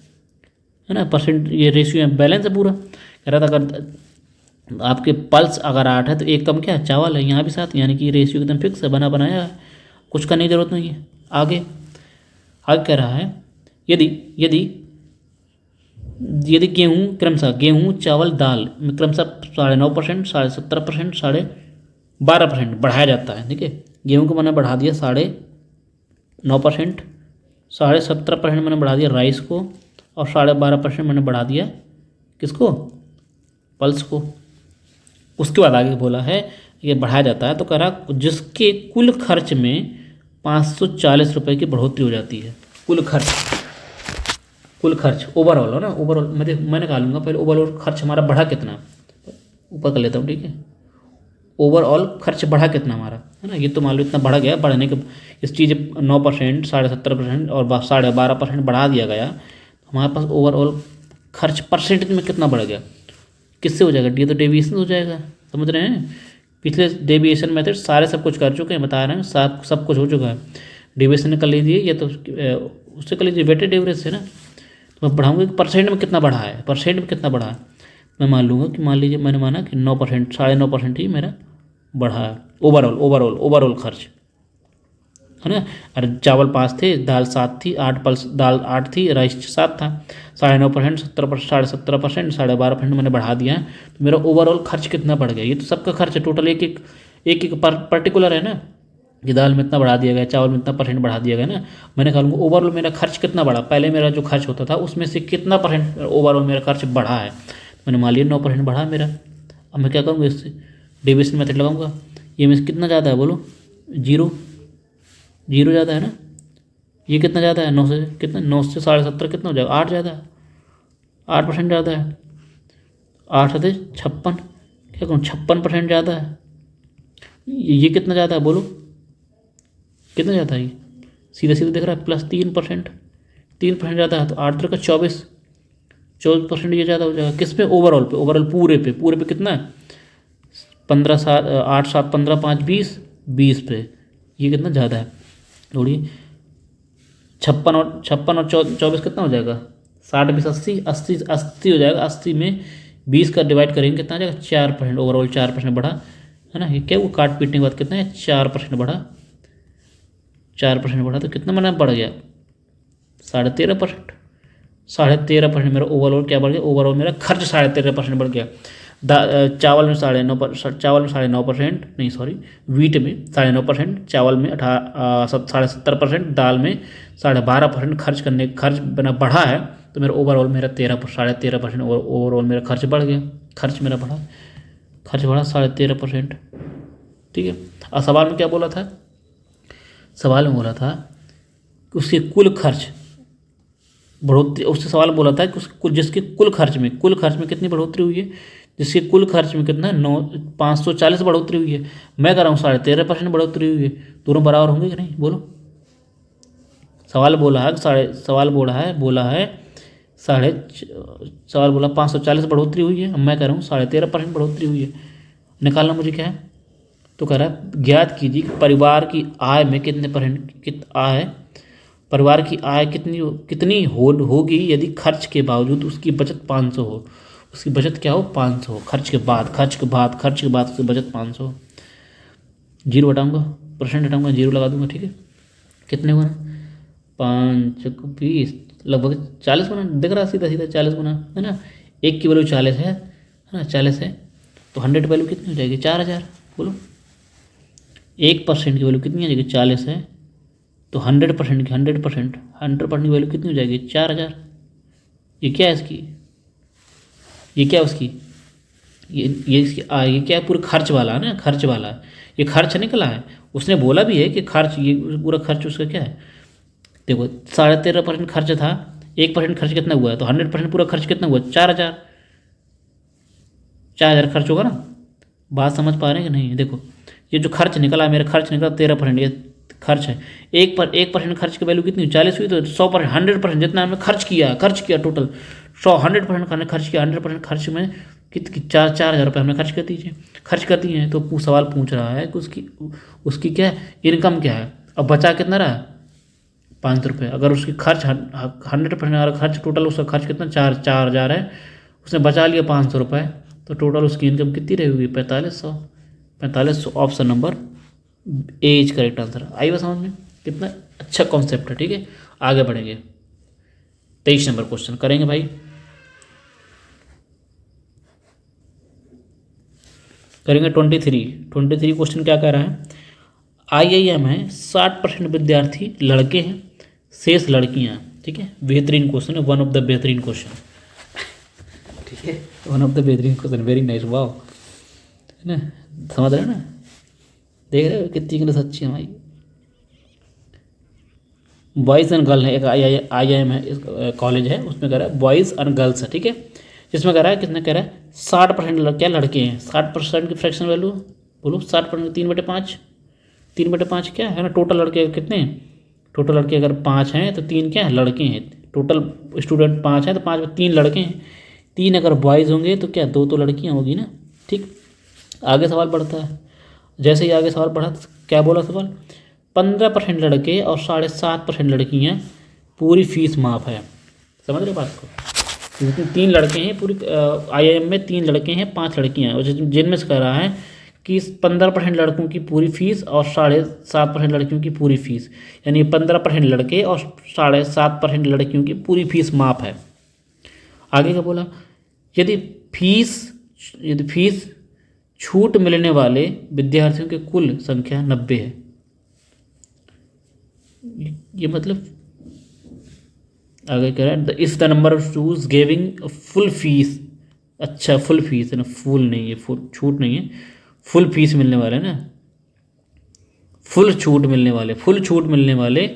ना। परसेंट ये रेशियो बैलेंस है पूरा। कह रहा था अगर आपके पल्स अगर 8 है तो 1 कम क्या है, चावल है। यहाँ भी 7, यानी कि रेशियो एकदम फिक्स है, बनाया है, कुछ करने की जरूरत नहीं है। आगे कह रहा है यदि गेहूँ क्रमशः गेहूँ चावल दाल में क्रमशः 9.5%, 17%, 12% बढ़ाया जाता है। ठीक है, गेहूँ को मैंने बढ़ा दिया 9.5%, 17% मैंने बढ़ा दिया राइस को, और 12.5% मैंने बढ़ा दिया किसको, पल्स को। उसके बाद आगे बोला है ये बढ़ाया जाता है, तो कह रहा जिसके कुल खर्च में 540 रुपये की बढ़ोतरी हो जाती है। कुल खर्च ओवरऑल है ना, ओवरऑल मैंने कहा लूँगा पहले, ओवरऑल खर्च हमारा बढ़ा कितना, ऊपर कर लेता हूँ। ठीक है, ओवरऑल खर्च बढ़ा कितना हमारा, है ना। ये तो मान लो इतना बढ़ गया, बढ़ने के इस चीज़ 9%, 17% और 12.5% बढ़ा दिया गया, तो हमारे पास ओवरऑल खर्च परसेंटेज में कितना बढ़ गया, किससे हो जाएगा, ये तो डेविएशन हो जाएगा। समझ रहे हैं, पिछले डेविएशन मेथड सारे सब कुछ कर चुके हैं, बता रहे हैं, सब कुछ हो चुका है। डेविएशन कर लीजिए, ये तो उससे कर लीजिए वेटेड एवरेज से ना। तो मैं बढ़ाऊँगा कि परसेंट में कितना बढ़ा है, मैं मान लूँगा कि, मान लीजिए मैंने माना कि 9%, 9.5% ही मेरा बढ़ा है ओवरऑल खर्च, है ना। अरे चावल 5 थे, दाल 7 थी, दाल 8 थी, राइस 7 था, 9.5%, 17%, 17%, 12.5% मैंने बढ़ा दिया है, तो मेरा ओवरऑल खर्च कितना बढ़ गया। ये तो सबका खर्च है, टोटल एक पर्टिकुलर है ना, कि दाल में इतना बढ़ा दिया गया, चावल में इतना परसेंट बढ़ा दिया गया ना। मैंने कहा ओवरऑल मेरा खर्च कितना बढ़ा, पहले मेरा जो खर्च होता था उसमें से कितना परसेंट ओवरऑल मेरा खर्च बढ़ा है। मैंने मान लिया 9% बढ़ा मेरा। अब मैं क्या करूँगा, इससे डेविएशन मेथड लगाऊंगा। ये में कितना ज़्यादा है बोलो, 0 ज़्यादा है ना। ये कितना ज़्यादा है, 9 से कितना, 9 से 17.5 कितना हो जाएगा, 8 ज़्यादा है, 8% ज़्यादा है। 8 से 56 क्या करूँ, 56% ज़्यादा है। ये कितना ज़्यादा है बोलो, कितना ज़्यादा है, ये सीधे सीधे दिख रहा है, +3%। 3% ज़्यादा है तो 8×3 = 24% ये ज़्यादा हो जाएगा। किस पे? ओवरऑल पे। ओवरऑल पूरे पे कितना है? 8 7 15 5 20 पे ये कितना ज़्यादा है थोड़ी। 56 और 24 कितना हो जाएगा? 60 20 80 80 80 हो जाएगा। 80 में 20 का डिवाइड करेंगे कितना आ जाएगा? 4%। ओवरऑल 4% बढ़ा है ना। ये क्या वो काट पीटने के बाद कितना है? 4% बढ़ा। 4% बढ़ा तो कितना मना बढ़ गया? 13.5%। 13.5% मेरा ओवरऑल क्या बढ़ गया? ओवरऑल मेरा खर्च 13.5% बढ़ गया। चावल में 9.5%, चावल में 9.5%, नहीं सॉरी, वीट में 9.5%, चावल में 70%, दाल में 12.5% खर्च बना बढ़ा है। तो मेरा ओवरऑल मेरा 13% ओवरऑल मेरा खर्च बढ़ गया। खर्च मेरा बढ़ा, खर्च बढ़ा 13.5%। ठीक है। और सवाल में क्या बोला था? सवाल में बोला था कि उसके कुल खर्च बढ़ोतरी, उससे सवाल बोला था कि उसके जिसके कुल खर्च में कितनी बढ़ोतरी हुई है? जिसके कुल खर्च में कितना? 540 बढ़ोतरी हुई है। मैं कह रहा हूँ 13.5% बढ़ोतरी हुई है। दोनों बराबर होंगे कि नहीं? बोलो। सवाल बोला है सवाल बोला 540 बढ़ोतरी हुई है। मैं कह रहा हूँ 13.5% बढ़ोतरी हुई है। निकालना मुझे क्या है? तो कह रहा है ज्ञात कीजिए कि परिवार की आय में कितने परसेंट परिवार की आय कितनी होगी यदि खर्च के बावजूद उसकी बचत 500 हो। उसकी बचत क्या हो? 500 हो। खर्च के बाद उसकी बचत 500 हो। जीरो हटाऊंगा, परसेंट हटाऊंगा, जीरो लगा दूंगा। ठीक है। कितने गुना? 5 लगभग 40 गुना। दिख रहा सीधा सीधा 40 गुना है ना। एक की वैल्यू 40 है ना, 40 है तो 100 वैल्यू कितनी हो जाएगी? 4000। बोलो। 1% की वैल्यू कितनी आ जाएगी? 40 है तो 100% की वैल्यू कितनी हो जाएगी? 4000। ये क्या है इसकी? ये क्या है उसकी? ये इसकी ये क्या है? पूरा खर्च वाला है ना, खर्च वाला है। ये खर्च निकला है। उसने बोला भी है कि खर्च, ये पूरा खर्च उसका क्या है? देखो 13.5% खर्च था, 1% खर्च कितना हुआ है? तो 100% पूरा खर्च कितना हुआ? 4000। 4000 खर्च होगा ना। बात समझ पा रहे हैं कि नहीं? देखो ये जो खर्च निकला, मेरा खर्च निकला 13%, ये खर्च है। 1% खर्च की वैल्यू कितनी? 40 हुई तो 100%, 100% जितना हमने खर्च किया टोटल 100% हमने खर्च किया। 100% खर्च में कितनी? 4,000 रुपये हमने खर्च कर दिए हैं। तो सवाल पूछ रहा है कि उसकी क्या है? इनकम क्या है? अब बचा कितना रहा? 500 रुपये। अगर उसकी खर्च 100%, अगर खर्च टोटल उसका खर्च कितना? 4,000 है। उसने बचा लिया 500 रुपये, तो टोटल उसकी इनकम कितनी रहेगी? 4500। 4500 option number A is correct answer. आई बात समझ में? कितना अच्छा कॉन्सेप्ट है। ठीक है। आगे बढ़ेंगे। 23 नंबर क्वेश्चन करेंगे भाई। करेंगे 23 क्वेश्चन क्या कह रहा है? IIM है, 60% विद्यार्थी लड़के हैं, शेष लड़कियां हैं। ठीक है। बेहतरीन क्वेश्चन है, वन ऑफ द बेहतरीन क्वेश्चन। ठीक है। वन ऑफ द बेहतरीन क्वेश्चन, वेरी नाइस, वाह। है ना? समझ रहे हो ना? देख रहे हो कितनी गलत सच्ची है भाई। बॉयज़ एंड गर्ल है, एक IIM है, कॉलेज है, उसमें कह रहा है बॉयज़ एंड गर्ल्स है। ठीक है। जिसमें कह रहा है, किसने कह रहा है? 60% क्या लड़के हैं। 60% की फ्रैक्शन वैल्यू बोलो। 60% 3/5। 3/5 क्या है ना? टोटल लड़के कितने हैं? टोटल लड़के अगर 5 हैं तो 3 क्या है? लड़के हैं। टोटल स्टूडेंट 5 हैं तो 5 में 3 लड़के हैं। 3 अगर बॉयज़ होंगे तो क्या 2 तो लड़कियाँ होगी ना। ठीक। आगे सवाल बढ़ता है। जैसे ही आगे सवाल बढ़ा तो क्या बोला सवाल? 15% लड़के और 7.5% लड़कियाँ, पूरी फीस माफ़ है। समझ रहे बात को? क्योंकि 3 लड़के हैं पूरी IIM में, 3 लड़के हैं 5 लड़कियाँ हैं, और जिनमें से कह रहा है कि 15% लड़कों की पूरी फीस और 7.5% लड़कियों की पूरी फीस, यानी 15% लड़के और 7.5% लड़कियों की पूरी फीस माफ़ है। आगे क्या बोला? यदि फीस छूट मिलने वाले विद्यार्थियों की कुल संख्या 90 है। ये मतलब आगे कह रहा है if the number of students giving full fees. अच्छा, फुल फीस है ना, फुल नहीं है, फुल छूट नहीं है, फुल फीस मिलने वाले ना, फुल छूट मिलने वाले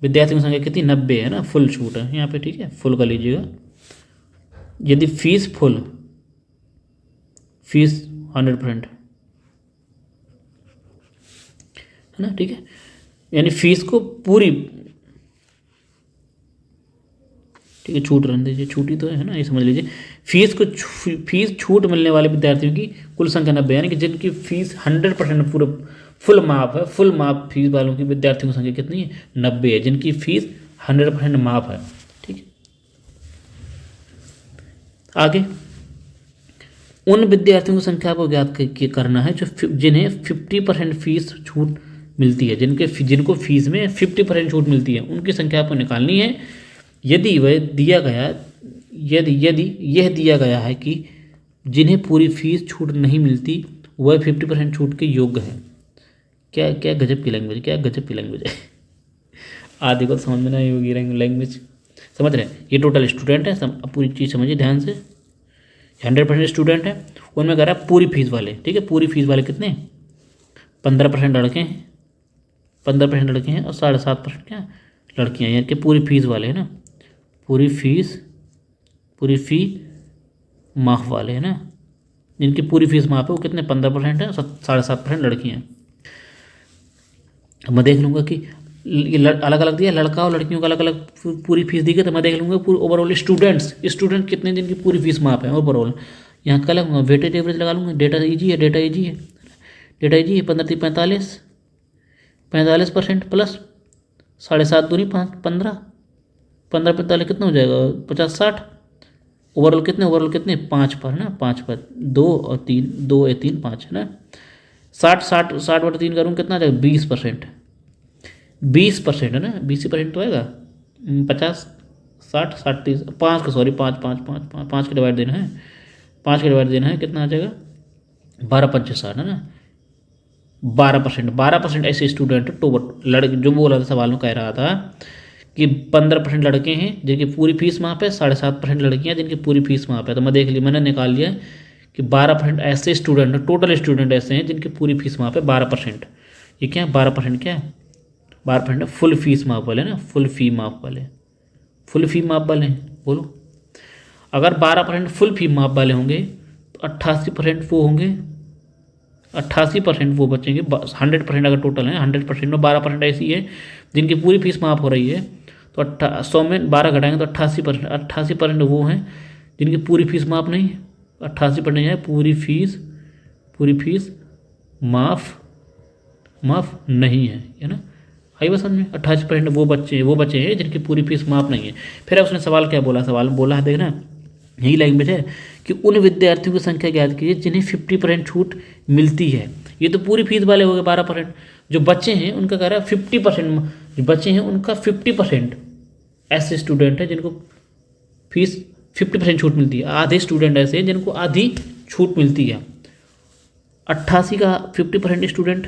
विद्यार्थियों की संख्या कितनी? 90 है ना। फुल छूट है यहाँ पे। ठीक है। फुल कर लीजिएगा। यदि फीस 100% है ना। ठीक है। यानी फीस को पूरी ठीक है, छूट रहने दीजिए, छूटी तो है ना, ये समझ लीजिए। फीस छूट मिलने वाले विद्यार्थियों की कुल संख्या 90, यानी कि जिनकी फीस 100% पूरा फुल माफ है, फुल माफ फीस वालों की विद्यार्थियों की संख्या कितनी है? 90 है, जिनकी फीस 100% माफ है। ठीक है, आगे उन विद्यार्थियों की संख्या को ज्ञात करना है जो जिन्हें 50% फीस छूट मिलती है, जिनको फीस में 50% छूट मिलती है, उनकी संख्या आपको निकालनी है। यदि वह दिया गया यदि यदि यह दिया गया है कि जिन्हें पूरी फीस छूट नहीं मिलती वह 50% छूट के योग्य है। क्या क्या गजब की लैंग्वेज, क्या गजब की लैंग्वेज है। आदि को समझ में नहीं होगी लैंग्वेज, समझ रहे हैं? ये टोटल स्टूडेंट है, अब पूरी चीज़ समझिए ध्यान से। 100% स्टूडेंट है, उनमें कह रहा है पूरी फीस वाले। ठीक है, पूरी फीस वाले कितने? 15% लड़के हैं, 15% लड़के हैं और 7.5% क्या लड़कियाँ, यानी कि पूरी फीस वाले हैं ना, पूरी फ़ी माफ वाले है ना, जिनकी पूरी फीस माफ है वो कितने? 15% है, 7.5% लड़कियाँ हैं। अब मैं देख लूँगा कि ये अलग अलग दिया, लड़का और लड़कियों का अलग अलग पूरी फीस दी गई, तो मैं देख लूँगा पूरी ओवरऑल स्टूडेंट कितने जिनकी पूरी फीस माफ है ओवरऑल। यहाँ क्या लगूंगा? वेटेज एवरेज लगा लूँगा। डेटा ईजी है 45% प्लस 7.5 दूनी 15 45 कितना हो जाएगा? 50-60। ओवरऑल कितने 5 पर है ना, 5 पर 2 और 3, 2 या 3 5 है ना, 60/3 करूँ कितना आ जाएगा? 20%। 20% है ना, 20% तो आएगा। 50 60 60 30 5 का, सॉरी 5 के डिवाइड देना है, 5 के डिवाइड देना है, कितना आ जाएगा? 12×5 = 60 है ना। 12% ऐसे स्टूडेंट टोटल लड़के, जो बोला था सवाल में कह रहा था कि 15% लड़के हैं जिनकी पूरी फीस माफ है, 7.5% लड़कियां जिनकी पूरी फीस माफ है। तो मैं देख लिया, मैंने निकाल लिया कि 12% ऐसे स्टूडेंट, टोटल स्टूडेंट ऐसे हैं जिनकी पूरी फीस माफ है 12%। ये क्या है? 12% क्या है? 12% फुल फीस माफ वाले ना, फुल फी माफ वाले बोलो। अगर 12% फुल फी माफ वाले होंगे तो 88% वो होंगे, 88% वो बचेंगे। 100% अगर टोटल है, 100% में 12% ऐसी है जिनकी पूरी फीस माफ हो रही है, तो 100 में 12 घटाएंगे तो 88%। 88% वो हैं जिनकी पूरी फीस माफ नहीं है। 88% है पूरी फीस माफ नहीं है ना। आई बात समझ में? 88% वो बच्चे हैं जिनकी पूरी फीस माफ नहीं है। फिर उसने सवाल क्या बोला? सवाल में बोला है, देखना यही लैंग्वेज है कि उन विद्यार्थियों की संख्या ज्ञात कीजिए जिन्हें 50% छूट मिलती है। ये तो पूरी फीस वाले हो गए 12%। जो बच्चे हैं उनका कह रहा है 50%, जो बच्चे हैं उनका 50% ऐसे स्टूडेंट हैं जिनको फीस 50% छूट मिलती है। आधे स्टूडेंट ऐसे हैं जिनको आधी छूट मिलती है। 88 का 50% स्टूडेंट,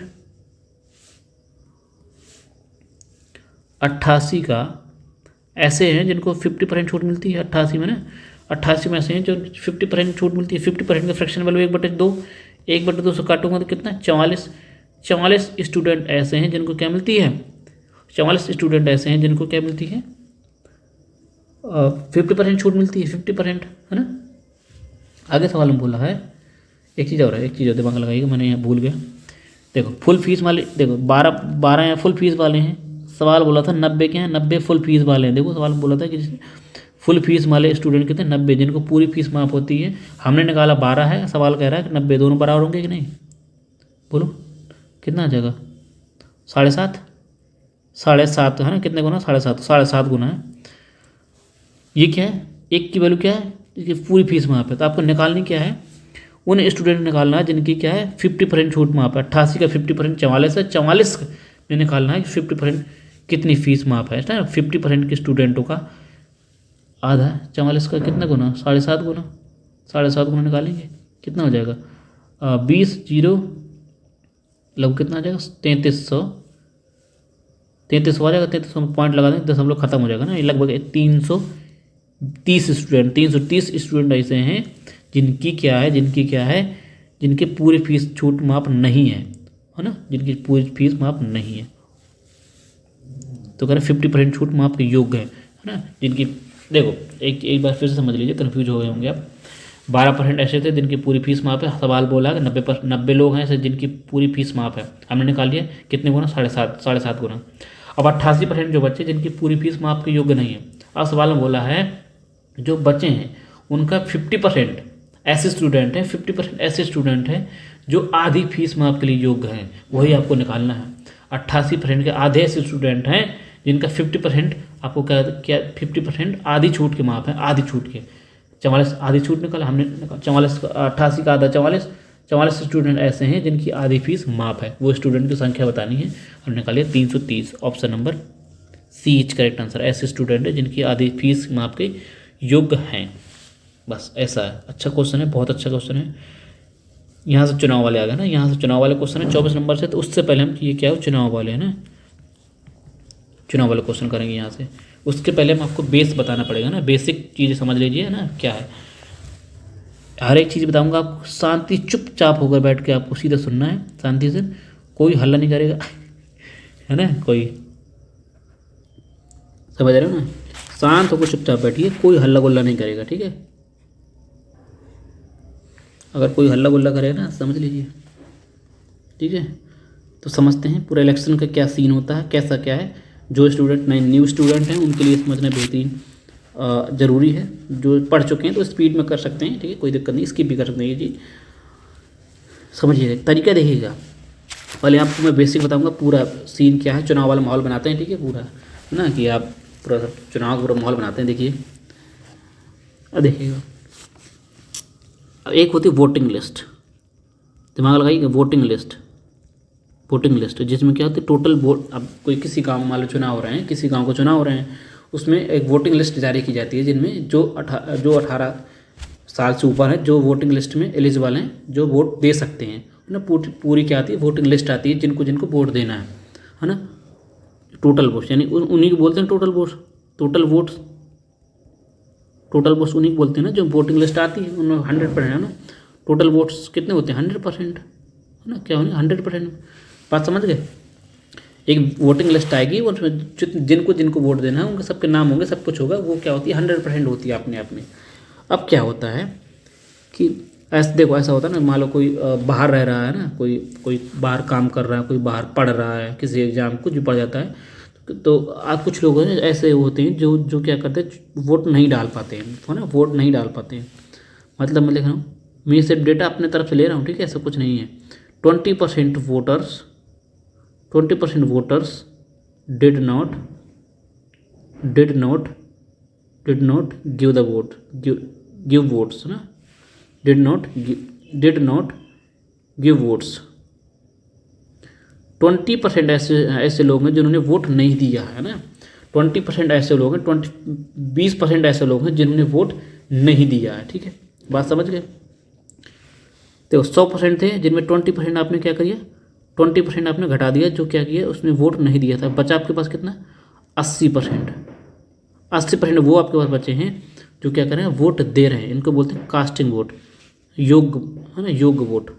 88 का ऐसे हैं जिनको 50% छूट मिलती है। 88 में ना, 88 में ऐसे हैं जो 50% छूट मिलती है। 50% का फ्रैक्शन वैल्यू 1/2, 1/2 से काटूंगा तो कितना? 44 स्टूडेंट ऐसे हैं जिनको क्या मिलती है? 44 स्टूडेंट ऐसे हैं जिनको क्या मिलती है? 50% छूट मिलती है, 50% है ना। आगे सवाल में बोला है, एक चीज़ और है, दिमाग लगाइएगा, मैंने यहाँ भूल गया। देखो फुल फीस वाले, देखो 12 यहाँ फुल फीस वाले हैं। सवाल बोला था 90 क्या है? 90 फुल फीस वाले हैं। देखो सवाल में बोला था कि फुल फीस वाले स्टूडेंट कितने? 90, जिनको पूरी फीस माफ होती है। हमने निकाला 12 है, सवाल कह रहा है कि 90 दोनों बराबर होंगे कि नहीं? बोलो कितना आ जाएगा? 7.5 है ना, कितने गुना? 7.5 गुना है। ये क्या है? एक की वैल्यू क्या है? इसकी पूरी फीस माफ है। तो आपको निकालनी क्या है? उन स्टूडेंट निकालना है जिनकी क्या है? 50% छूट माफ है। 88 का 50% 44 है, 44 में निकालना है कि 50% कितनी फीस माफ है ना। 50% के स्टूडेंटों का आधा 44 का कितना गुना? 7.5 गुना निकालेंगे, कितना हो जाएगा? 20 0 लगभग कितना आ जाएगा? 3300 आ जाएगा। 3300 में पॉइंट लगा देंगे, 10 हम लोग खत्म हो जाएगा ना। ये लगभग 330 स्टूडेंट ऐसे हैं जिनकी क्या है? जिनकी पूरी फीस छूट माफ नहीं है ना, जिनकी पूरी फीस माफ नहीं है। तो कह रहे 50% छूट माफ के योग्य है ना। जिनकी देखो एक बार फिर से समझ लीजिए, कन्फ्यूज हो गए होंगे आप। 12% ऐसे थे जिनकी पूरी फीस माफ है। सवाल बोला कि 90 लोग हैं ऐसे जिनकी पूरी फीस माफ है। हमने निकाल लिया कितने गुना? 7.5 गुना। अब 88% जो बच्चे जिनकी पूरी फीस माफ के योग्य नहीं है। अब सवाल में बोला है जो बचे हैं उनका 50% ऐसे स्टूडेंट हैं, 50% ऐसे स्टूडेंट हैं जो आधी फीस माफ के लिए योग्य हैं, वही आपको निकालना है। 88% के आधे ऐसे स्टूडेंट हैं जिनका 50% आपको क्या क्या 50% आधी छूट के माफ है, आधी छूट के 44 आधी छूट निकाला हमने, 44 88 का आधा 44, 44 स्टूडेंट ऐसे हैं जिनकी आधी फीस माफ है, वो स्टूडेंट की संख्या बतानी है और निकालिए 330। Option number C is correct answer. ऐसे स्टूडेंट है जिनकी आधी फीस माफ के योग्य हैं, बस ऐसा है। अच्छा क्वेश्चन है, बहुत अच्छा क्वेश्चन है। यहाँ से चुनाव वाले आ गए ना, यहाँ से चुनाव वाले क्वेश्चन है 24 नंबर से, तो उससे पहले हम ये क्या है चुनाव वाले हैं ना, चुनाव वाले क्वेश्चन करेंगे यहाँ से। उसके पहले हम आपको बेस बताना पड़ेगा ना, बेसिक चीज़ें समझ लीजिए ना क्या है। हर एक चीज़ बताऊंगा आपको, शांति चुपचाप होकर बैठ के आपको सीधा सुनना है शांति से, कोई हल्ला नहीं करेगा है ना, कोई समझ रहे हो ना, शांत होकर चुपचाप बैठिए, कोई हल्ला गुल्ला नहीं करेगा, ठीक है। अगर कोई हल्ला गुल्ला करेगा ना समझ लीजिए, ठीक है। तो समझते हैं पूरा इलेक्शन का क्या सीन होता है, कैसा क्या है। जो स्टूडेंट नए न्यू स्टूडेंट हैं उनके लिए समझना बेहतरीन ज़रूरी है। जो पढ़ चुके हैं तो स्पीड में कर सकते हैं, ठीक है, कोई दिक्कत नहीं, स्किप भी कर सकते हैं ये चीज़। समझिएगा तरीका देखिएगा। पहले आपको मैं बेसिक बताऊंगा पूरा सीन क्या है, चुनाव वाला माहौल बनाते हैं, ठीक है, पूरा है ना, कि आप पूरा चुनाव पूरा माहौल बनाते हैं। देखिए अब देखिएगा, एक होती है वोटिंग लिस्ट, दिमाग लगाइए, वोटिंग लिस्ट, वोटिंग लिस्ट जिसमें क्या होती है टोटल वोट। अब कोई किसी गांव में मान लो चुनाव हो रहे हैं, किसी गांव को चुनाव हो रहे हैं, उसमें एक वोटिंग लिस्ट जारी की जाती है जिनमें जो 18 साल से ऊपर है, जो वोटिंग लिस्ट में एलिजिबल हैं, जो वोट दे सकते हैं ना, पूरी क्या आती है वोटिंग लिस्ट आती है, जिनको जिनको वोट देना है ना। टोटल वोट्स यानी उन्हीं को बोलते हैं total votes, total votes, total votes उन्हीं को बोलते हैं ना, जो वोटिंग लिस्ट आती है उनमें 100% है ना। टोटल वोट्स कितने होते हैं 100% है ना, क्या होने 100%, बात समझ गए। एक वोटिंग लिस्ट आएगी, उसमें जिनको जिनको वोट देना है उनके सबके नाम होंगे, सब कुछ होगा, वो क्या होती है 100% होती है अपने आप में। अब क्या होता है कि ऐसे देखो, ऐसा होता है ना, मान लो कोई बाहर रह रहा है ना, कोई कोई बाहर काम कर रहा है, कोई बाहर पढ़ रहा है, किसी एग्जाम कुछ भी पढ़ जाता है, तो आप कुछ लोग हैं ऐसे होते हैं जो जो क्या करते हैं वोट नहीं डाल पाते हैं, है ना, वोट नहीं डाल पाते हैं। मतलब मैं लिख रहा हूँ, मैं सिर्फ डेटा अपने तरफ से ले रहा हूँ, ठीक है, ऐसा कुछ नहीं है। 20% voters, 20% voters did not give the vote, give votes ना, डिड नॉट गिव वोट्स। 20% ऐसे लोग हैं जिन्होंने वोट नहीं दिया है ना, 20% ऐसे लोग हैं, 20% ऐसे लोग हैं जिन्होंने वोट नहीं दिया है, ठीक है, बात समझ गए। तो 100% थे जिनमें 20% आपने क्या किया, 20% आपने घटा दिया, जो क्या किया उसने वोट नहीं दिया था, बचा आपके पास कितना 80%। 80% वो आपके पास बचे हैं जो क्या कर रहे हैं वोट दे रहे हैं, इनको बोलते हैं कास्टिंग वोट, योग्य है ना, योग्य वोट,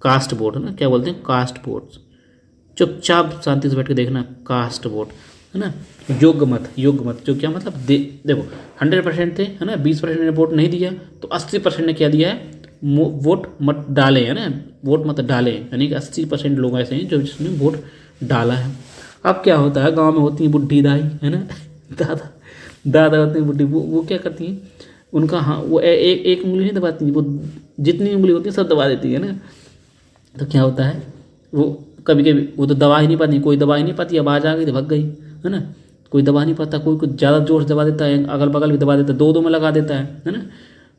कास्ट वोट है ना, क्या बोलते हैं कास्ट वोट। चुपचाप शांति से बैठ के देखना, कास्ट वोट है ना, योग्य मत, योग्य मत जो क्या मतलब देखो 100% थे है ना, 20% ने वोट नहीं दिया, तो 80% ने क्या दिया है वोट मत डाले है ना, वोट मत डाले, यानी कि 80% लोग ऐसे हैं जो जिसने वोट डाला है। अब क्या होता है, गांव में होती है बुढ़ी दाई है ना, दादा दादा होते हैं बुढ़ी, वो क्या करती हैं, उनका हाँ वो एक उंगली नहीं दबाती है, वो जितनी उंगली होती है सब दबा देती है ना। तो क्या होता है वो कभी कभी वो तो दबा ही नहीं पाती, कोई दबा ही नहीं पाती, आवाज़ आ गई तो भग गई है ना, कोई दबा नहीं पाता, कोई कुछ ज़्यादा जोर से दबा देता है, अगल बगल भी दबा देता है, दो में लगा देता है ना।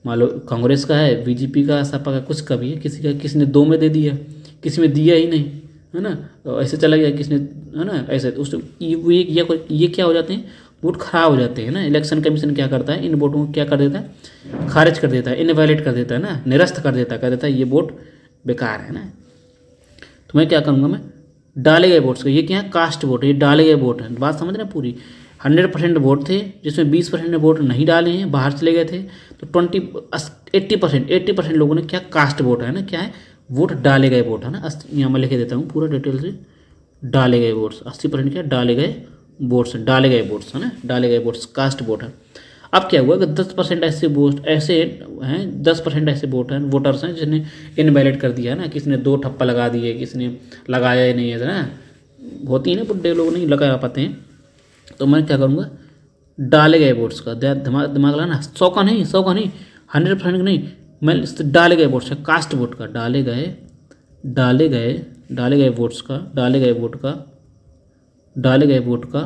मान लो कांग्रेस का है, बीजेपी का, सपा का, कुछ का भी है, किसी ने 2 में दे दिया, किसी में दिया ही नहीं है ना, तो ऐसे चला गया किसने है ना, ऐसे उस ये क्या हो जाते हैं वोट खराब हो जाते हैं ना। इलेक्शन कमीशन क्या करता है, इन वोटों को क्या कर देता है, खारिज कर देता है, इनवैलिड कर देता है ना, निरस्त कर देता है, कह देता है ये वोट बेकार है ना। तो मैं क्या करूँगा, मैं डाले गए वोट्स का, ये क्या है कास्ट वोट है, ये डाले गए वोट है, बात समझ रहे हैं पूरी। 100% वोट थे जिसमें 20% ने वोट नहीं डाले हैं, बाहर चले गए थे, तो 80% लोगों ने क्या कास्ट वोट है ना, क्या है वोट डाले गए वोट है ना। यहाँ मैं लिख देता हूँ पूरा डिटेल से, डाले गए वोट्स 80% क्या डाले गए वोट्स, डाले गए वोट्स है ना, डाले गए वोट्स कास्ट वोट है। अब क्या हुआ कि 10% ऐसे वोट ऐसे हैं, 10% ऐसे वोटर्स हैं जिसने इनवैलिड कर दिया है ना, किसी ने 2 ठप्पा लगा दिए, किसी ने लगाया ही नहीं है ना, होती है ना बुढ़े लोग नहीं लगा पाते हैं। तो मैं क्या करूँगा डाले गए वोट्स का, दिमाग दिमाग लगाना, 100 का नहीं, 100 का नहीं, 100% का नहीं, मैं डाले गए वोट्स का, कास्ट वोट का, डाले गए वोट्स का, डाले गए वोट का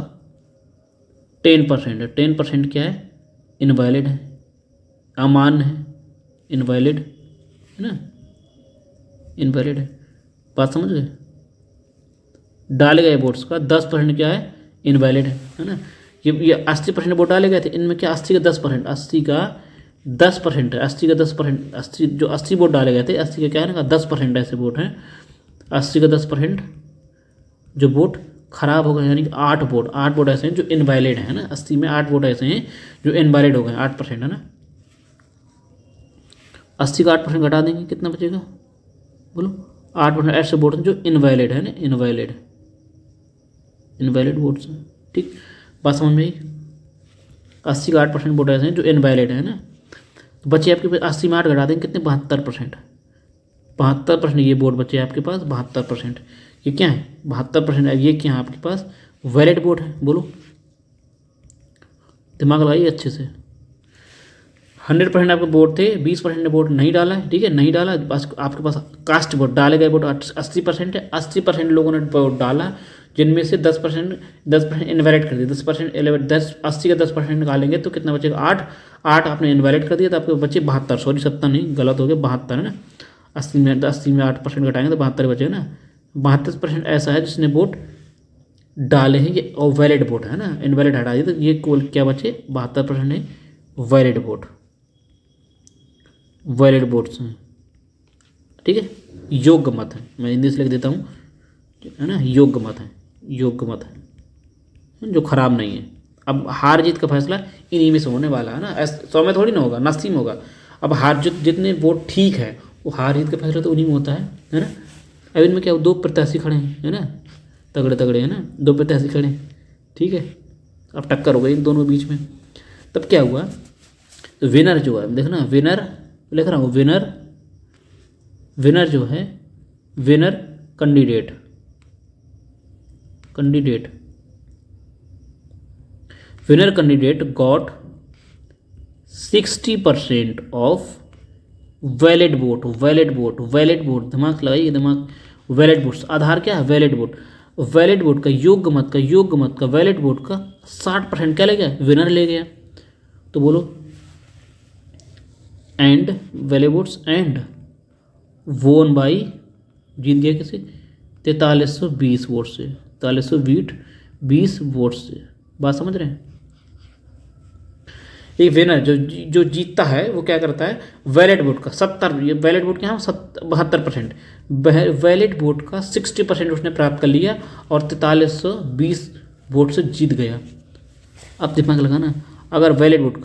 10% है। 10% क्या है? इनवैलिड है, अमान्य है, इनवैलिड है ना, इनवैलिड है। बात समझ गए? डाले गए वोट्स का 10% क्या है? इनवैलिड है ना। ये 80% वोट डाले गए थे, इनमें क्या 80 का 10%, 80 का 10% है, 80 का 10%, 80 जो 80 वोट डाले गए थे, 80 का क्या है ना, 10% ऐसे वोट हैं, 80 का 10% जो वोट खराब हो गए, यानी कि 8 वोट ऐसे हैं जो इनवैलिड हैं ना, 80 में 8 वोट ऐसे हैं जो इनवैलिड हो गए, 8% है ना। 80 का 8% घटा देंगे, कितना बचेगा बोलो? 8% ऐसे वोट हैं जो इनवैलिड है ना, इनवैलिड वोट्स हैं। ठीक, बात समझ में आई? 80 का 8% वोट ऐसे हैं जो इनवैलिड है ना। तो बचे आपके पास 80 में 8 घटा देंगे, कितने? 72%। 72% ये वोट बचे आपके पास, 72%। ये क्या है? 72% ये क्या है आपके पास? वैलिड वोट है। बोलो, दिमाग लगाइए अच्छे से। 100% आपके वोट थे, 20% ने वोट नहीं डाला है, ठीक है, नहीं डाला, बस आपके पास कास्ट वोट, डाले गए वोट 80% है। 80% लोगों ने वोट डाला, जिनमें से 10% इनवैलिड कर दिया, 80 का 10% निकालेंगे तो कितना बचेगा? 8 आपने इनवैलिड कर दिया, तो आपके बचे 72, सॉरी 70 नहीं, गलत हो गया, 72 है ना। 80 में 8% घटाएंगे तो 72 बचेगा ना। 72% ऐसा है जिसने वोट डाले हैं, ये और वैलिड वोट है ना, इनवैलिड हटा दिया, तो ये कुल क्या बचे? 72% है वैलिड वोट, वैलिड वोट्स हैं, ठीक है। योग्य मत है, मैं हिंदी से लिख देता हूँ, है ना, योग्य मत है, योग्य मत है जो खराब नहीं है। अब हार जीत का फैसला इन्हीं में से होने वाला है ना, 100 में थोड़ी ना होगा, 80 में होगा। अब हार जीत जितने वोट ठीक है, वो हार जीत का फैसला तो उन्हीं में होता है ना। अब इनमें क्या 2 प्रत्याशी खड़े हैं, है ना, तगड़े तगड़े है ना, 2 प्रत्याशी खड़े हैं, ठीक है। अब टक्कर हो गई इन दोनों के बीच में, तब क्या हुआ? तो विनर जो है, देखना, विनर लिख रहा हूँ, विनर जो है, winner candidate winner candidate got 60% of valid vote, दिमाग लगाइए, दिमाग, वैलिड वोट्स, आधार क्या है? वैलिड वोट का, योग्य मत का, वैलिड वोट का 60% क्या ले गया? विनर ले गया। तो बोलो, एंड वैलिड वोट्स एंड वोन बाई, जीत गया किसे? 4320 वोट से, 4320 वोट से। बात समझ रहे हैं? एक विनर जो जीतता है वो क्या करता है? वैलिड वोट का 70, ये वैलिड वोट क्या है? 72%, वैलिड वोट का 60% उसने प्राप्त कर लिया और 4320 वोट से जीत गया। अब दिमाग लगाना, अगर वैलिड वोट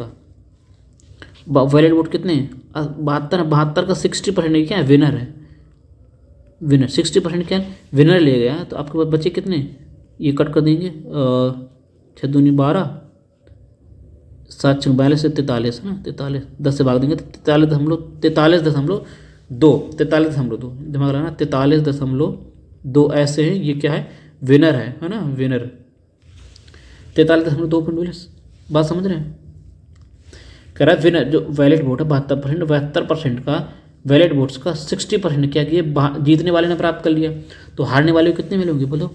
कितने हैं? 72 का 60% क्या है? विनर है, विनर 60% क्या है? विनर ले गया। तो आपके पास बचे कितने? ये कट कर देंगे, 6 दूनी 12, 7 6 42 से 43 है ना, 43 10 से भाग देंगे तो 43.2 दिमाग लगाना, 43.2 ऐसे हैं। ये क्या है? विनर है ना, विनर 43.2। बात समझ रहे हैं? कह रहा है विनर जो वैलिड वोट है 72% का वैलिड वोट्स का 60% क्या किया? जीतने वाले ने प्राप्त कर लिया। तो हारने वाले को कितने मिलेंगे बोलो?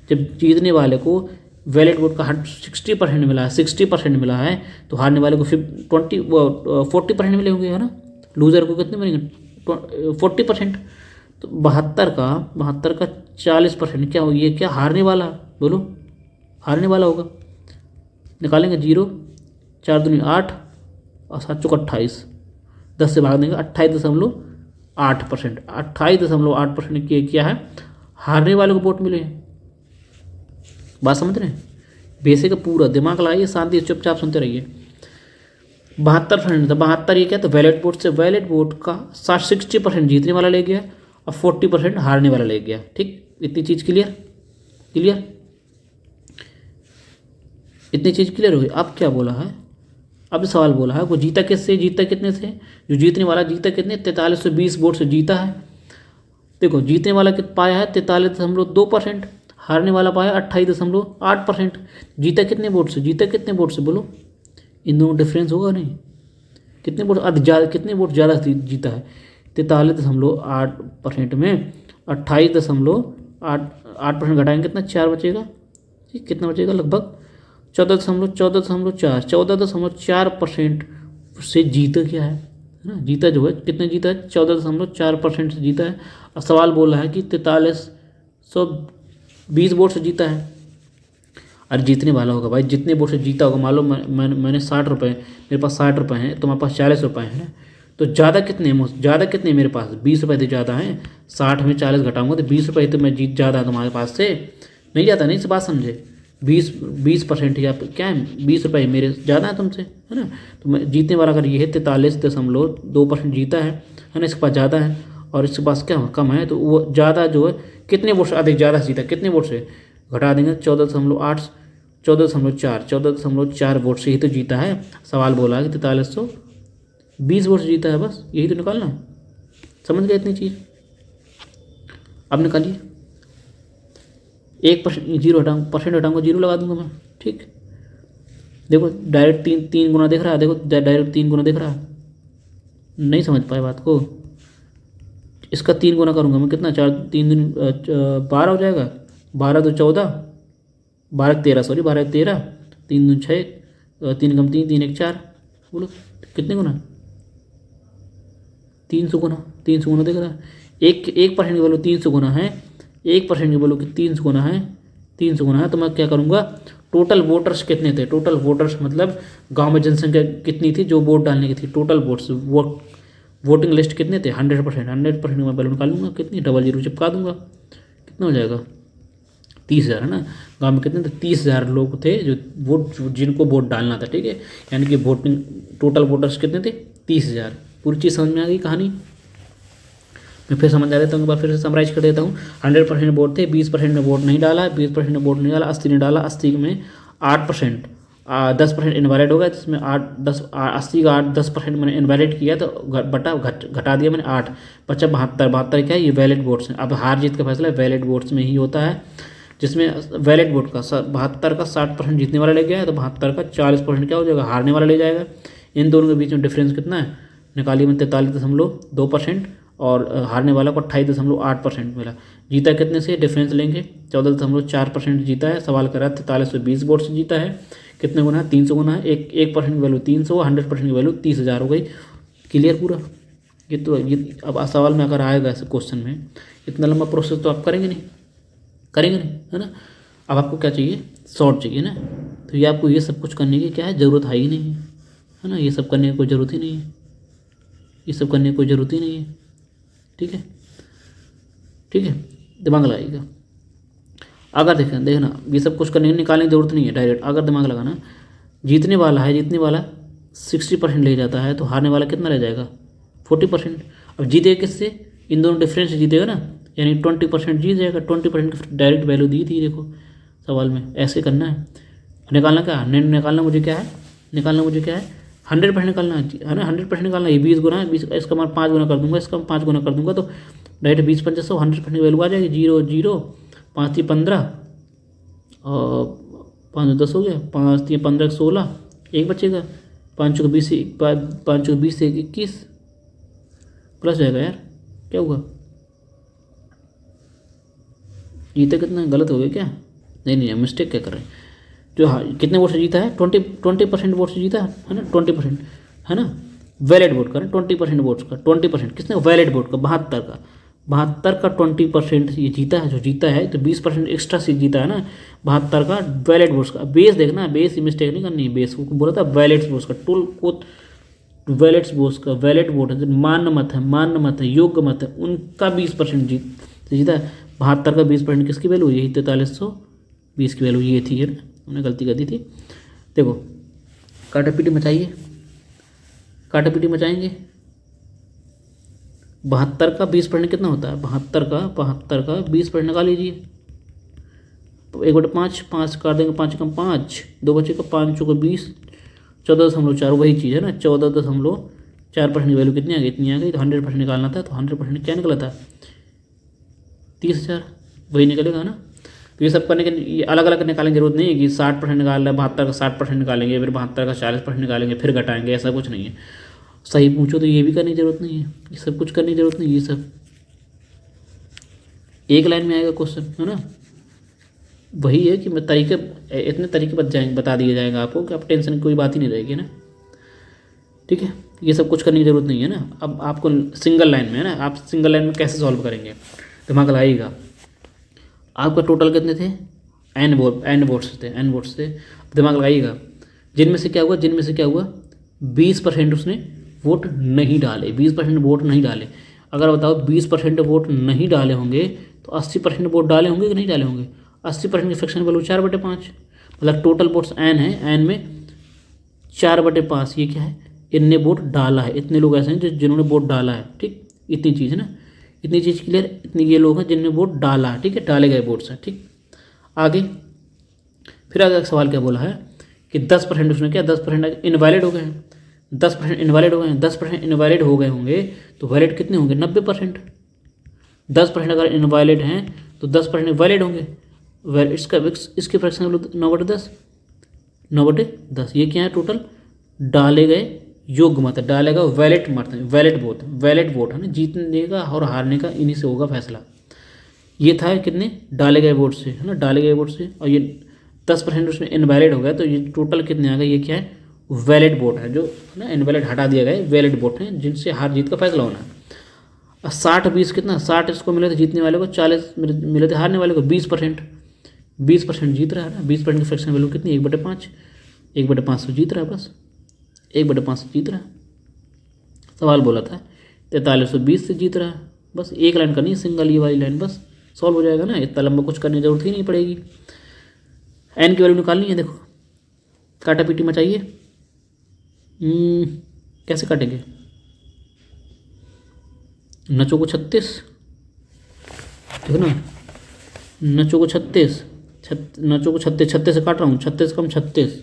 जब जीतने वाले को वैलिड वोट का 60% मिला है, 60% मिला है, तो हारने वाले को फिर 40% मिले होंगे, है ना। लूजर को कितने मिलेंगे? 40%। तो 72 का 40% क्या हो? ये क्या हारने वाला? बोलो, हारने वाला होगा। निकालेंगे 0, 4 दूनी 8 और 7 चौक 28, 10 से भाग देंगे 28.8%। 28.8% क्या है? हारने वाले को वोट मिले। बात समझ रहे हैं? बेसिक का पूरा दिमाग लगाइए, शांति चुपचाप सुनते रहिए। 72%, तो 72 ये क्या? तो वैलिड वोट से, वैलिड वोट का 60% जीतने वाला ले गया और 40% हारने वाला ले गया। ठीक, इतनी चीज़ क्लियर? इतनी चीज़ क्लियर हो गई। अब क्या बोला है? अब सवाल बोला है वो जीता किससे? जीता कितने से? जो जीतने वाला जीता कितने? 4320 वोट से जीता है। देखो, जीतने वाला कितना पाया है? 43.2%। हारने वाला पाया 28.8%। जीता कितने वोट से? बोलो, इन दोनों डिफरेंस होगा नहीं। कितने वोट ज़्यादा जीता है? 43.8% में 28.8% घटाएंगे कितना, 4 बचेगा। ठीक, कितना बचेगा, लगभग 14.4% से जीता क्या है ना, जीता जो है कितने जीता है, 14.4% से जीता है। और सवाल बोल रहा है कि 4320 वोट से जीता है। अरे जीतने वाला होगा भाई, जितने वोट से जीता होगा। मान लो मैंने 60 रुपये, मेरे पास 60 रुपये हैं, तुम्हारे पास 40 रुपये हैं, तो ज़्यादा कितने हैं, ज़्यादा कितने मेरे पास, 20 रुपये तो ज़्यादा हैं। 60 में 40 घटाऊंगा तो 20 रुपये तो मैं जीत ज़्यादा है तुम्हारे पास से, नहीं जाता, नहीं से बात समझे। 20% या क्या है, 20 रुपये मेरे ज़्यादा है तुमसे, है ना। तो मैं जीतने वाला अगर ये है 43.2% जीता है ना, इसके पास ज़्यादा है और इसके पास क्या कम है, तो वो ज़्यादा जो है कितने वोट से अधिक ज़्यादा जीता, कितने वोट से घटा देंगे, 14.4 वोट से ही तो जीता है। सवाल बोला है कि 4320 वोट से जीता है, बस यही तो निकालना है। समझ गए इतनी चीज़? अब निकालिए। 1% जीरो हटाऊंगा, जीरो लगा दूंगा मैं। ठीक, देखो डायरेक्ट तीन गुना दिख रहा है, देखो डायरेक्ट 3 गुना दिख रहा है, नहीं समझ पाए बात को। इसका 3 गुना करूंगा मैं, कितना, 4 3 दिन 12 हो जाएगा, 12 तो 14, 12 13, सॉरी 12 13, 3 दूनी 6, 3 कम 3, 3 1 4, बोलो कितने गुना, 300 गुना, 300 गुना दिख रहा है। 1% की वैल्यू 300 गुना है, 1% की वैल्यू 300 गुना है, 300 गुना है। तो मैं क्या करूँगा, टोटल वोटर्स कितने थे, टोटल वोटर्स मतलब गांव में जनसंख्या कितनी थी जो वोट डालने की थी, टोटल वोटिंग लिस्ट कितने थे, 100% मैं वैल्यू निकालूंगा, कितनी, 00 चिपका दूंगा, कितना हो जाएगा, 30,000 है ना। गांव में कितने थे, 30,000 लोग थे जो जिनको वोट डालना था। ठीक है, यानी कि वोटिंग टोटल वोटर्स कितने थे, 30,000। पूरी चीज़ समझ में आ गई कहानी। मैं फिर समझा देता हूँ, एक बार फिर से समराइज कर देता हूँ। 100% वोट थे, 20% ने वोट नहीं डाला, 20% ने वोट नहीं डाला, 80 ने डाला, 80 में 8%, 10% इनवैलिड हो गया, जिसमें 80 का 10% मैंने इनवैलिड किया तो घटा दिया मैंने 8, बचा 72 क्या है, ये वैलिड वोट्स हैं। अब हार जीत का फैसला वैलिड वोट्स में ही होता है, जिसमें वैलिड वोट का 72 का 60% जीतने वाला ले गया है, तो 72 का 40% क्या हो जाएगा, हारने वाला ले जाएगा। इन दोनों के बीच में डिफरेंस कितना है, निकालिए में 43.2% और हारने वाला को 28.8% मिला। जीता कितने से, डिफरेंस लेंगे, 14.4% जीता है। सवाल करा 4320 वोट से जीता है, कितने गुना है, 300 गुना है। 1% की वैल्यू 300, 100% की वैल्यू 30,000 हो गई। क्लियर पूरा? ये तो ये अब सवाल में अगर आएगा ऐसे क्वेश्चन में, इतना लंबा प्रोसेस तो आप करेंगे नहीं, है ना। अब आपको क्या चाहिए, शॉर्ट चाहिए ना। तो ये आपको ये सब कुछ करने की क्या है, ज़रूरत है ही नहीं है ना। ये सब करने की कोई ज़रूरत ही नहीं है, ये सब करने की कोई ज़रूरत ही नहीं है। ठीक है, दिमाग लगाइएगा। अगर देखना ये सब कुछ करने निकालने की जरूरत नहीं है, डायरेक्ट अगर दिमाग लगाना, जीतने वाला 60% ले जाता है, तो हारने वाला कितना रह जाएगा, 40%। अब जीतेगा किससे, इन दोनों डिफरेंस से जीतेगा ना, यानी 20% जीत जाएगा। 20% की डायरेक्ट वैल्यू दी थी, देखो सवाल में ऐसे करना है। निकालना क्या है, निकालना मुझे क्या है, 100% निकालना है ना, 100% निकालना। ये 20 गुना है, 20 इसका मैं 5 गुना कर दूंगा, इसका मैं 5 गुना कर दूंगा, तो डायरेक्ट 20 5 100, 100% की वैल्यू आ जाएगी। 0 0, 5 3 15 और 5 10 हो गया, 5 3 15 16, एक बचेगा, 5 को 20 से 21 प्लस जाएगा। यार क्या हुआ, जीता कितना, गलत हो गया क्या, नहीं मिस्टेक क्या कर रहे हैं। जो हाँ कितने वोट से जीता है, 20% वोट से जीता है ना, 20% है ना, वैलिड वोट का ना, 20% वोट्स का 20% किसने, वैलिड वोट का 72 का 20% ये जीता है, जो जीता है तो 20% एक्स्ट्रा से जीता है ना, 72 का वैलिड वोट्स का। बेस देखना, बेस मिस्टेक नहीं करनी है, बेस को बोला था वैलिड वोट्स का, टोल को वैलिड वोट्स का, वैलिड वोट है, मान्य मत है, योग्य मत है, उनका 20% जीता है। 72 का 20% किसकी वैल्यू, यही 4320 की वैल्यू ये थी, है ना, हमने गलती कर दी थी। देखो काटापीटी मचाएंगे। 72 का 20% कितना होता है, 72 का 20% निकाल लीजिए, 1/5, 5 काट देंगे, 5 कम 5, 2 बचेगा, 5 को 20, 14.4, वही चीज़ है ना, 14.4% की वैल्यू कितनी आ गई, इतनी आ गई। तो 100% निकालना था, तो 100% क्या निकला था, 30,000, वही निकलेगा ना। तो ये सब करने के ये अलग अलग निकालने की जरूरत नहीं है कि 60% निकाल रहा है, 72 का 60% निकालेंगे, फिर 72 का 40% निकालेंगे, फिर घटाएंगे, ऐसा कुछ नहीं है। सही पूछो तो ये भी करने की जरूरत नहीं है, ये सब कुछ करने की जरूरत नहीं है। ये सब एक लाइन में आएगा क्वेश्चन, है ना। वही है कि मैं तरीके, इतने तरीके बता दिए जाएंगे आपको कि आप टेंशन की कोई बात ही नहीं रहेगी ना। ठीक है, ये सब कुछ करने की जरूरत नहीं है ना। अब आपको सिंगल लाइन में है ना, आप सिंगल लाइन में कैसे सॉल्व करेंगे, दिमाग लगाइएगा। आपका टोटल कितने थे, एन वोट्स थे, दिमाग लगाइएगा। जिनमें से क्या हुआ 20% उसने वोट नहीं डाले, 20% वोट नहीं डाले। अगर बताओ 20% वोट नहीं डाले होंगे तो 80% वोट डाले होंगे कि नहीं डाले होंगे। 80% की फ्रैक्शन वैल्यू 4/5, मतलब टोटल वोट्स एन है, एन में 4/5 ये क्या है, इनने वोट डाला है। इतने लोग ऐसे हैं जिन्होंने वोट डाला है। ठीक, इतनी चीज़ है ना, इतनी चीज़ क्लियर। इतने ये लोग हैं जिनने वोट डाला है, ठीक है, डाले गए वोट्स हैं। ठीक, आगे फिर आगे सवाल क्या बोला है कि 10% उसने क्या, 10% इनवैलिड हो गए हैं, 10% इनवैलिड हो गए हैं। 10% इनवैलिड हो गए होंगे तो वैलिड कितने होंगे, 90%। 10% अगर इनवैलिड हैं तो 10% वैलिड होंगे। इसके फ्रैक्शन 9/10, 9/10 ये क्या है, टोटल डाले गए योग्य मत, डालेगा वैलिड मत, वैलिड वोट है ना, जीतने का और हारने का इन्हीं से होगा फैसला। ये था कितने, डाले गए वोट से, है ना, डाले गए वोट से। और ये 10% उसमें इनवैलिड हो गया तो ये टोटल कितने आ गए, ये क्या है, वैलिड वोट है, जो है ना इनवैलिड हटा दिया गया, वैलिड वोट हैं जिनसे हार जीत का फैसला होना है। और 60-20 कितना, 60 इसको मिले थे जीतने वाले को, 40 मिले थे हारने वाले को। 20% जीत रहा है ना, 20% की फ्रैक्शन वैल्यू कितनी, 1/5, 1/5 जीत रहा है, बस 1/5 जीत रहा है। सवाल बोला था 4320 से जीत रहा है। बस एक लाइन करनी है, सिंगल ये वाली लाइन, बस सॉल्व हो जाएगा ना। इतना लंबा कुछ करने की जरूरत ही नहीं पड़ेगी। एन की वैल्यू निकालनी है, देखो काटा पीटी मचाइए। कैसे काटेंगे, नचो को 36, देखो ना, नचो को 36, नचो को 36, 36 से काट रहा हूँ, 36 कम 36,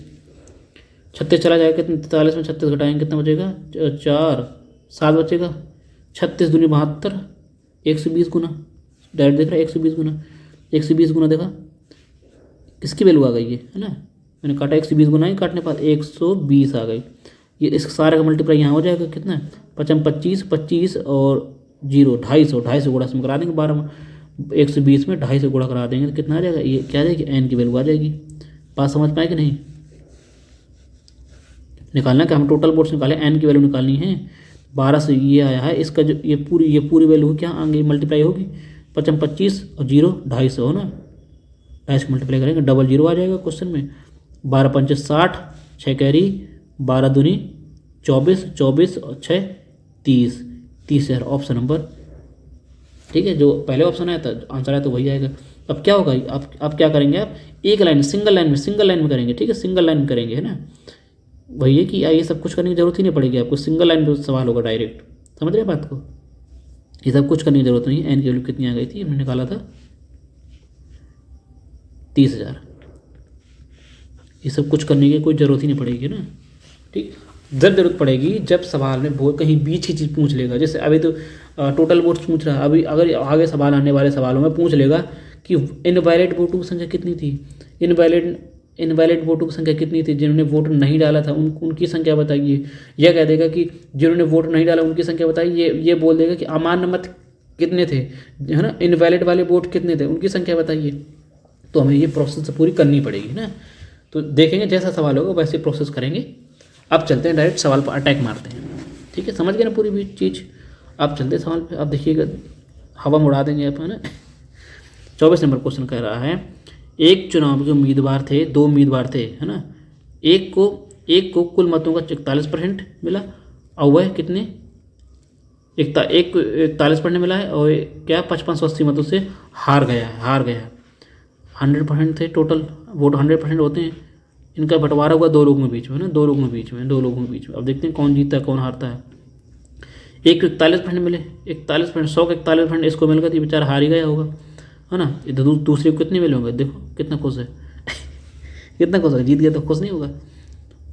36 चला जाएगा कितने, 43 में 36 घटाएंगे कितना बचेगा, 4, 7 बचेगा। 36 दूनी 72, 120 गुना, डायरेक्ट देख रहा है, 120 गुना, 120 गुना देखा किसकी वैल्यू आ गई है ना, मैंने काटा 120 गुना ही, काटने पर 120 आ गई। ये इस सारे का मल्टीप्लाई यहाँ हो जाएगा कितना, 25, 25 और 0, 250 गुणा इसमें करा देंगे 12 में, 120 में 250 गुणा करा देंगे तो कितना आ जाएगा, ये क्या आ जाएगी, एन की वैल्यू आ जाएगी। बात समझ पाए कि नहीं, निकालना कि हम टोटल वोट्स निकालें, एन की वैल्यू निकालनी है। 12 से ये आया है, इसका जो ये पूरी वैल्यू क्या आगे मल्टीप्लाई होगी, 25 और 0 250 हो ना, 250 मल्टीप्लाई करेंगे, डबल 0 आ जाएगा क्वेश्चन में। 12 पंचे 60, 6 कैरी, 12 दूनी 24, 24 और 6 30 है ऑप्शन नंबर। ठीक है, जो पहले ऑप्शन आया था आंसर आया तो वही आएगा। अब क्या होगा, आप क्या करेंगे, आप एक लाइन सिंगल लाइन में करेंगे। ठीक है, सिंगल लाइन में करेंगे, है ना। वही है कि ये सब कुछ करने की जरूरत ही नहीं पड़ेगी आपको, सिंगल लाइन पे सवाल होगा डायरेक्ट। समझ रहे बात को, ये सब कुछ करने की जरूरत नहीं है। एन की वैल्यू कितनी आ गई थी, हमने निकाला था 30,000। ये सब कुछ करने की कोई ज़रूरत ही नहीं पड़ेगी ना। ठीक, जब जरूरत पड़ेगी जब सवाल में बहुत कहीं बीच ही चीज़ पूछ लेगा। जैसे अभी तो टोटल वोट्स पूछ रहा है, अभी अगर आगे सवाल आने वाले सवालों में पूछ लेगा कि इनवैलिड वोटों की संख्या कितनी थी, इनवैलिड वोटों की संख्या कितनी थी, जिन्होंने वोट नहीं डाला था उनकी संख्या बताइए। यह कह देगा कि जिन्होंने वोट नहीं डाला उनकी संख्या बताइए, ये बोल देगा कि अमान्य मत कितने थे, है ना, इनवैलिड वाले वोट कितने थे उनकी संख्या बताइए। तो हमें ये प्रोसेस पूरी करनी पड़ेगी ना। तो देखेंगे जैसा सवाल होगा वैसे प्रोसेस करेंगे। अब चलते हैं डायरेक्ट सवाल पर अटैक मारते हैं। ठीक है, समझ गए ना पूरी भी चीज़। अब चलते हैं सवाल पे। अब देखिएगा हवा में उड़ा देंगे आप, है ना। 24 नंबर क्वेश्चन कह रहा है, एक चुनाव के उम्मीदवार थे, 2 उम्मीदवार थे, है ना। एक को कुल मतों का 41% मिला और वह कितने 41% मिला है और क्या 5580 मतों से हार गया। 100% थे टोटल वोट, 100% होते हैं। इनका बंटवारा हुआ 2 लोगों के बीच में, ना 2 लोगों के बीच में। अब देखते हैं कौन जीतता है कौन हारता है। एक को 41% मिले, 41%, 100 का 41% इसको मिल गया तो बेचारा हार ही गया होगा, है ना। दूसरे को कितने मिले होंगे, देखो कितना खुश है कितना खुश है, जीत गया तो खुश नहीं होगा।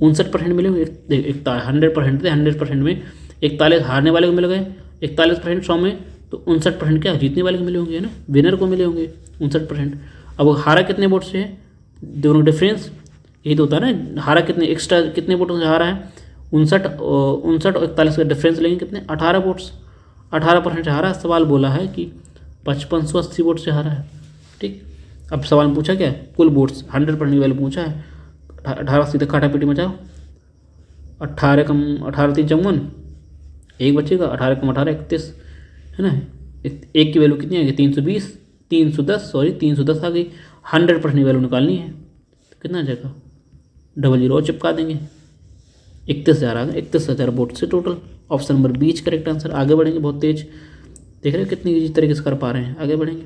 59% मिले होंगे, 100% थे, 100% में 41 हारने वाले को मिल गए, 41% 100 में, तो 59% क्या जीतने वाले को मिले होंगे, है ना, विनर को मिले होंगे 59%। अब वो हारा कितने वोट से है, दोनों डिफरेंस यही तो होता है ना, हारा कितने एक्स्ट्रा कितने वोटों से हारा है, 59 और 41 का डिफरेंस लेंगे कितने 18 वोट्स, 18% से हारा। सवाल बोला है कि 5580 वोट से हारा है। ठीक, अब सवाल में पूछा क्या है, कुल वोट्स 100% वैल्यू पूछा है। 18 सीधे काटा पीटी मचाओ, 18 कम 18 3 54, एक बचेगा, 18 कम 18 31 है ना। एक की वैल्यू कितनी आ गई 320, 310 सॉरी 310 आ गई। 100% वैल्यू निकालनी है तो कितना आ जाएगा, 00 और चिपका देंगे, 31,000 आ गए, 31,000 वोट से total. Option number B correct answer. आगे बढ़ेंगे, बहुत तेज देख रहे हैं कितनी इजी तरीके से कर पा रहे हैं। आगे बढ़ेंगे,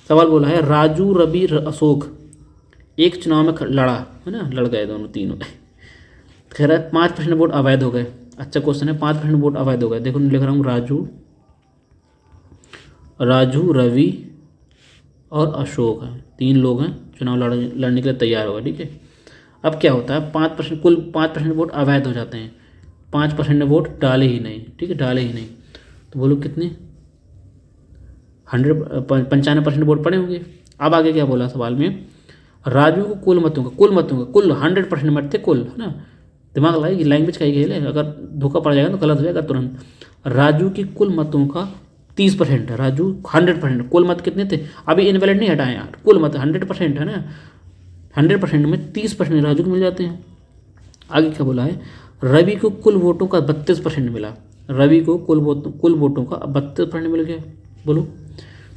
सवाल बोला है राजू रवि अशोक एक चुनाव में लड़ा है ना, लड़ गए दोनों तीनों, कह रहा है 5% वोट अवैध हो गए। अच्छा क्वेश्चन है, 5% वोट अवैध हो गए। देखो लिख रहा हूँ राजू रवि और अशोक हैं, 3 लोग हैं, चुनाव लड़ने के लिए तैयार हो गए। ठीक है, अब क्या होता है 5% कुल 5% वोट अवैध हो जाते हैं, 5% ने वोट डाले ही नहीं। ठीक है, डाले ही नहीं, तो बोलो कितने 95% वोट पड़े होंगे। अब आगे क्या बोला सवाल में, राजू को कुल मतों का कुल 100% मत थे कुल, है ना। दिमाग लगाइए, लैंग्वेज का ही खेल है, अगर धोखा पड़ जाएगा तो गलत हो जाएगा तुरंत। राजू की कुल मतों का 30% है, राजू 100%, कुल मत कितने थे, अभी इनवैलिड नहीं हटाए यार, कुल मत 100% है ना, 100% में 30% राजू को मिल जाते हैं। आगे क्या बोला है, रवि को कुल वोटों का 32% मिला, रवि को कुल वोटों का 32% मिल गया। बोलो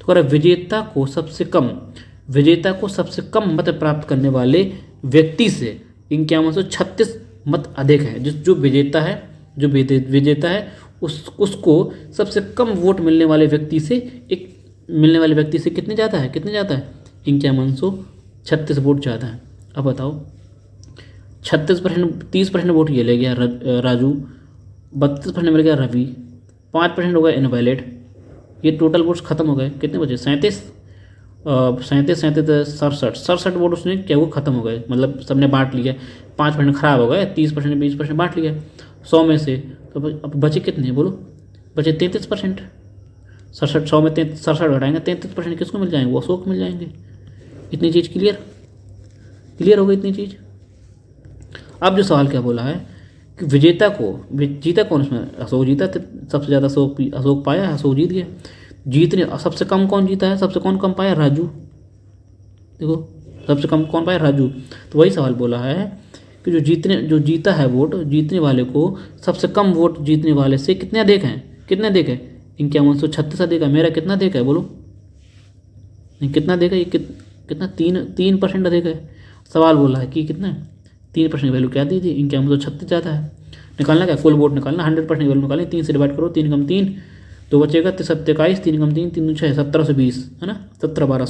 तो कह रहा विजेता को सबसे कम मत प्राप्त करने वाले व्यक्ति से 5136 मत अधिक है। जो विजेता है उसको सबसे कम वोट मिलने वाले व्यक्ति से कितने ज़्यादा है 5136 वोट ज़्यादा है। अब बताओ 30% वोट ये ले गया राजू, 32% मिल गया रवि, 5% हो गया इनवैलिड, ये टोटल वोट्स खत्म हो गए। कितने बचे 37 67 वोट उसने क्या वो खत्म हो गए, मतलब सबने बांट लिया, 5% खराब हो गए, 30% 20% बांट लिया 100 में से। तो अब बचे कितने बोलो, बचे 33%। 100 में 67 घटाएंगे, 33% किसको मिल जाएंगे, वो अशोक मिल जाएंगे। इतनी चीज़ क्लियर हो गई इतनी चीज़। अब जो सवाल क्या बोला है कि जीता कौन इसमें, अशोक जीता, सबसे ज़्यादा अशोक पाया, अशोक जीत गया। जीतने सबसे कम कौन जीता है, सबसे कम पाया राजू, देखो सबसे कम कौन पाया राजू। तो वही सवाल बोला है कि जो जीता है वोट, जीतने वाले को सबसे कम वोट जीतने वाले से कितने अधिक हैं 5136 अधिक है। मेरा कितना अधिक है बोलो, कितना अधिक है, ये कितना 3% अधिक है। सवाल बोला है कि कितना 3% वैल्यू क्या दी थी, 5136 ज़्यादा है। निकालना क्या, कुल वोट निकालना, 100% वैल्यू निकालनी, 3 से डिवाइड करो, 3 कम 3 तो बचेगा 27, 3 कम 3 3 6 1720 है ना, 17 12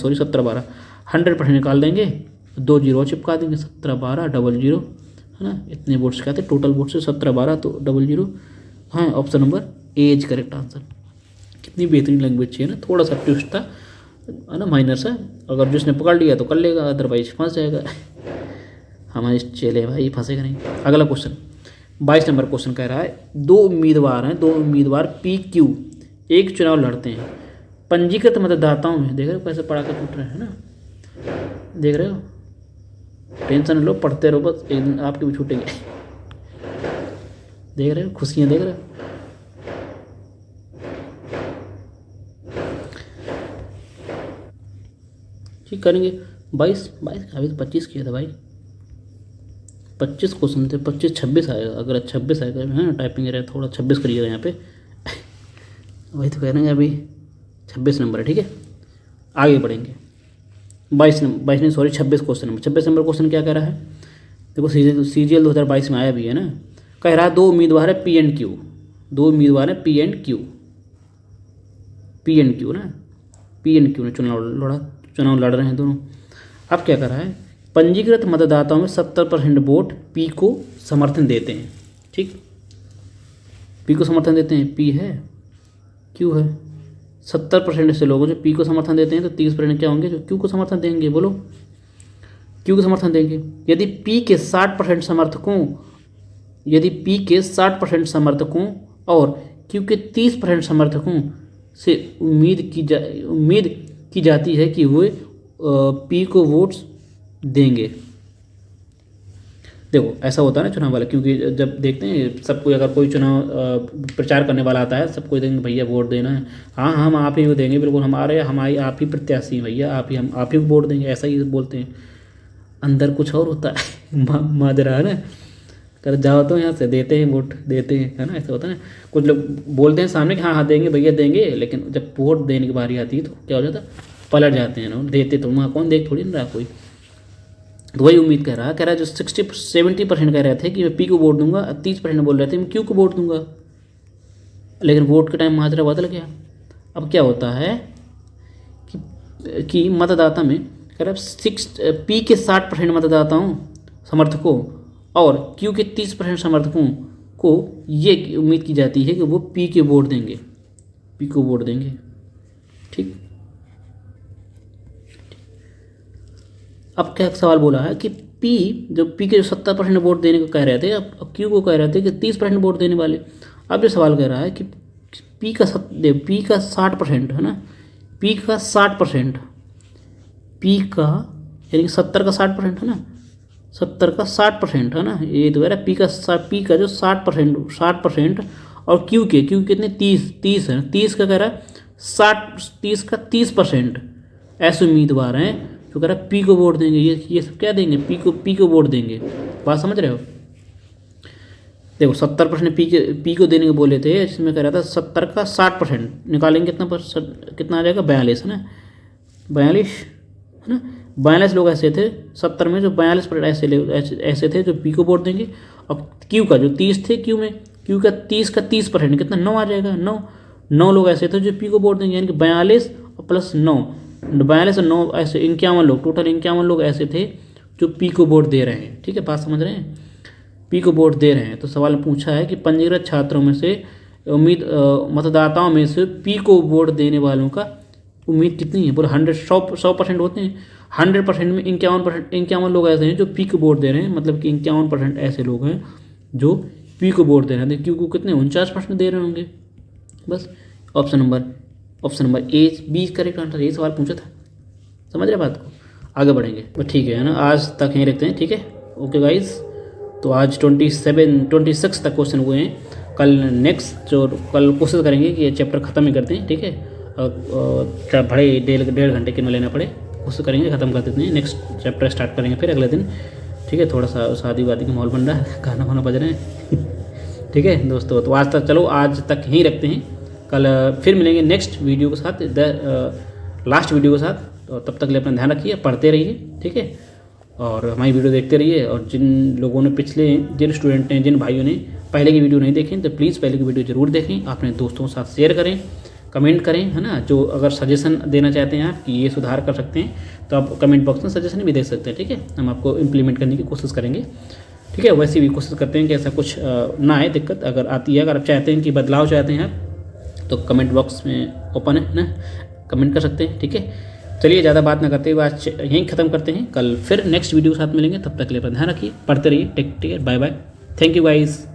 100% निकाल देंगे, 2 जीरो चिपका देंगे, 17 12 00 है ना। इतने वोट्स क्या थे टोटल वोट से 17 12 तो 00। हाँ, option number A is correct answer. कितनी बेहतरीन लैंग्वेज चाहिए ना, थोड़ा सा ट्विस्ट था है ना, माइनर सा, अगर जिसने पकड़ लिया तो कर लेगा, अदरवाइज फंस जाएगा। हमारे चेले भाई फंसेगा नहीं। अगला क्वेश्चन 22 नंबर क्वेश्चन कह रहा है, दो उम्मीदवार PQ एक चुनाव लड़ते हैं। पंजीकृत मतदाताओं में, देख रहे हो कैसे पढ़ा के टूट रहे हैं ना, देख रहे हो, टेंशन लो, पढ़ते रहो, बस एक दिन आपके भी छूटेंगे। देख रहे हो खुशियाँ, देख रहे हो। ठीक करेंगे 22 अभी तो 25 किया था भाई, 25 क्वेश्चन थे, 26 आएगा, अगर 26 आएगा है ना, टाइपिंग एरर थोड़ा 26 करिएगा यहाँ पे। वही तो कह रहे हैं, अभी 26 नंबर है। ठीक है, आगे बढ़ेंगे। 26 नंबर क्वेश्चन क्या कह रहा है, देखो CGL 2022 में आया भी है ना, कह रहा है 2 उम्मीदवार है P and Q, 2 उम्मीदवार है P and Q ना, P and Q ने चुनाव लड़ रहे हैं दोनों। अब क्या कर रहा है, पंजीकृत मतदाताओं में 70% वोट P को समर्थन देते हैं। ठीक, P को समर्थन देते हैं, P है Q है, 70% ऐसे लोग जो P को समर्थन देते हैं, तो 30% क्या होंगे जो Q को समर्थन देंगे, बोलो Q को समर्थन देंगे। यदि P के 60% समर्थकों और Q के 30% समर्थकों से उम्मीद की जाती है कि वे पी को वोट्स देंगे। देखो ऐसा होता है ना चुनाव वाला, क्योंकि जब देखते हैं सबको, अगर कोई चुनाव प्रचार करने वाला आता है सबको देंगे भैया वोट देना है, हाँ हम आप ही को देंगे, बिल्कुल हमारे हमारी आप ही प्रत्याशी हैं भैया, आप ही हम आप ही को वोट देंगे, ऐसा ही बोलते हैं। अंदर कुछ और होता है माजरा है ना, कर जाओ तो यहाँ से देते हैं वोट, देते हैं, है ना, ऐसा होता है ना। कुछ लोग बोलते हैं सामने कि हाँ हाँ देंगे भैया देंगे, लेकिन जब वोट देने की बारी आती है तो क्या हो जाता है, पलट जाते हैं ना, देते तो वहाँ कौन देख थोड़ी ना रहा कोई। तो वही उम्मीद कह रहा जो 70% कह रहे थे कि मैं पी को वोट दूंगा, 30% बोल रहे थे मैं क्यू को वोट दूंगा, लेकिन वोट के टाइम माजरा बदल गया। अब क्या होता है कि मतदाता में कह रहा पी के 60% मतदाताओं समर्थकों और क्यू के 30% समर्थकों को ये उम्मीद की जाती है कि वो पी के वोट देंगे, पी को वोट देंगे। ठीक, अब क्या सवाल बोला है कि पी, जो पी के 70% वोट देने को कह रहे थे, अब क्यू को कह रहे थे कि 30% वोट देने वाले। अब ये सवाल कह रहा है कि पी का 60% है ना, पी का 60%, पी का यानी कि 70 का 60% है ना, 70 का 60% है ना, ये तो कह रहा है पी का जो 60% और क्यू के कितने 30 है, 30 का कह रहा है 30 का 30% ऐसे उम्मीदवार हैं जो कह रहा है पी को वोट देंगे। ये सब क्या देंगे, पी को वोट देंगे। बात समझ रहे हो? देखो 70% पी को देने को बोले थे, इसमें कह रहा था 70 का 60% निकालेंगे कितना आ जाएगा, 42 है ना, 42 है ना, 42 लोग ऐसे थे 70 में, जो 42% ऐसे थे जो पी को वोट देंगे। और क्यू का जो 30 थे, क्यू का 30 का 30% कितना 9 आ जाएगा, 9 लोग ऐसे थे जो पी को वोट देंगे, यानी कि 42 और प्लस 9, 42 और 9 ऐसे 51 लोग, टोटल 51 लोग ऐसे थे जो पी को वोट दे रहे हैं। ठीक है, बात समझ रहे हैं, पी को वोट दे रहे हैं। तो सवाल पूछा है कि पंजीकृत छात्रों में से मतदाताओं में से पी को वोट देने वालों का उम्मीद कितनी है। पूरा 100% होते हैं, 100% में 51 लोग ऐसे हैं जो पी को वोट दे रहे हैं, मतलब कि 51% ऐसे लोग हैं जो पी को वोट दे रहे हैं। क्यू को कितने 49% दे रहे होंगे। बस option number A B correct answer, ये सवाल पूछा था। समझ रहे बात को, आगे बढ़ेंगे। तो ठीक है ना, आज तक यहीं रखते हैं। ठीक है, ओके गाइज। तो आज 26 तक क्वेश्चन हुए हैं। कल कोशिश करेंगे कि ये चैप्टर ख़त्म ही करते हैं। ठीक है, चाहे बड़े 1.5 घंटे के में लेना पड़े, कोशिश करेंगे ख़त्म कर देते हैं। नेक्स्ट चैप्टर स्टार्ट करेंगे फिर अगले दिन। ठीक है, थोड़ा सा शादी वादी का माहौल बन रहा है, गाना वाना बज रहे हैं। ठीक है दोस्तों, तो आज तक यहीं रखते हैं। कल फिर मिलेंगे नेक्स्ट वीडियो के साथ, लास्ट वीडियो के साथ। तो तब तक ले अपना ध्यान रखिए, पढ़ते रहिए। ठीक है, और हमारी वीडियो देखते रहिए। और जिन लोगों ने जिन स्टूडेंट ने, जिन भाइयों ने पहले की वीडियो नहीं देखी तो प्लीज़ पहले की वीडियो ज़रूर देखें, अपने दोस्तों के साथ शेयर करें, कमेंट करें, है ना। जो अगर सजेशन देना चाहते हैं आप कि ये सुधार कर सकते हैं तो आप कमेंट बॉक्स में सजेशन भी दे सकते हैं। ठीक है, हम आपको इम्प्लीमेंट करने की कोशिश करेंगे। ठीक है, वैसे भी कोशिश करते हैं कि ऐसा कुछ ना आए दिक्कत। अगर आती है, अगर आप चाहते हैं कि बदलाव चाहते हैं आप, तो कमेंट बॉक्स में ओपन है ना, कमेंट कर सकते हैं। ठीक है, चलिए ज़्यादा बात ना करते हुए आज यहीं ख़त्म करते हैं। कल फिर नेक्स्ट वीडियो के साथ मिलेंगे, तब तक के लिए अपना ध्यान रखिए, पढ़ते रहिए। Take care, bye bye, thank you guys.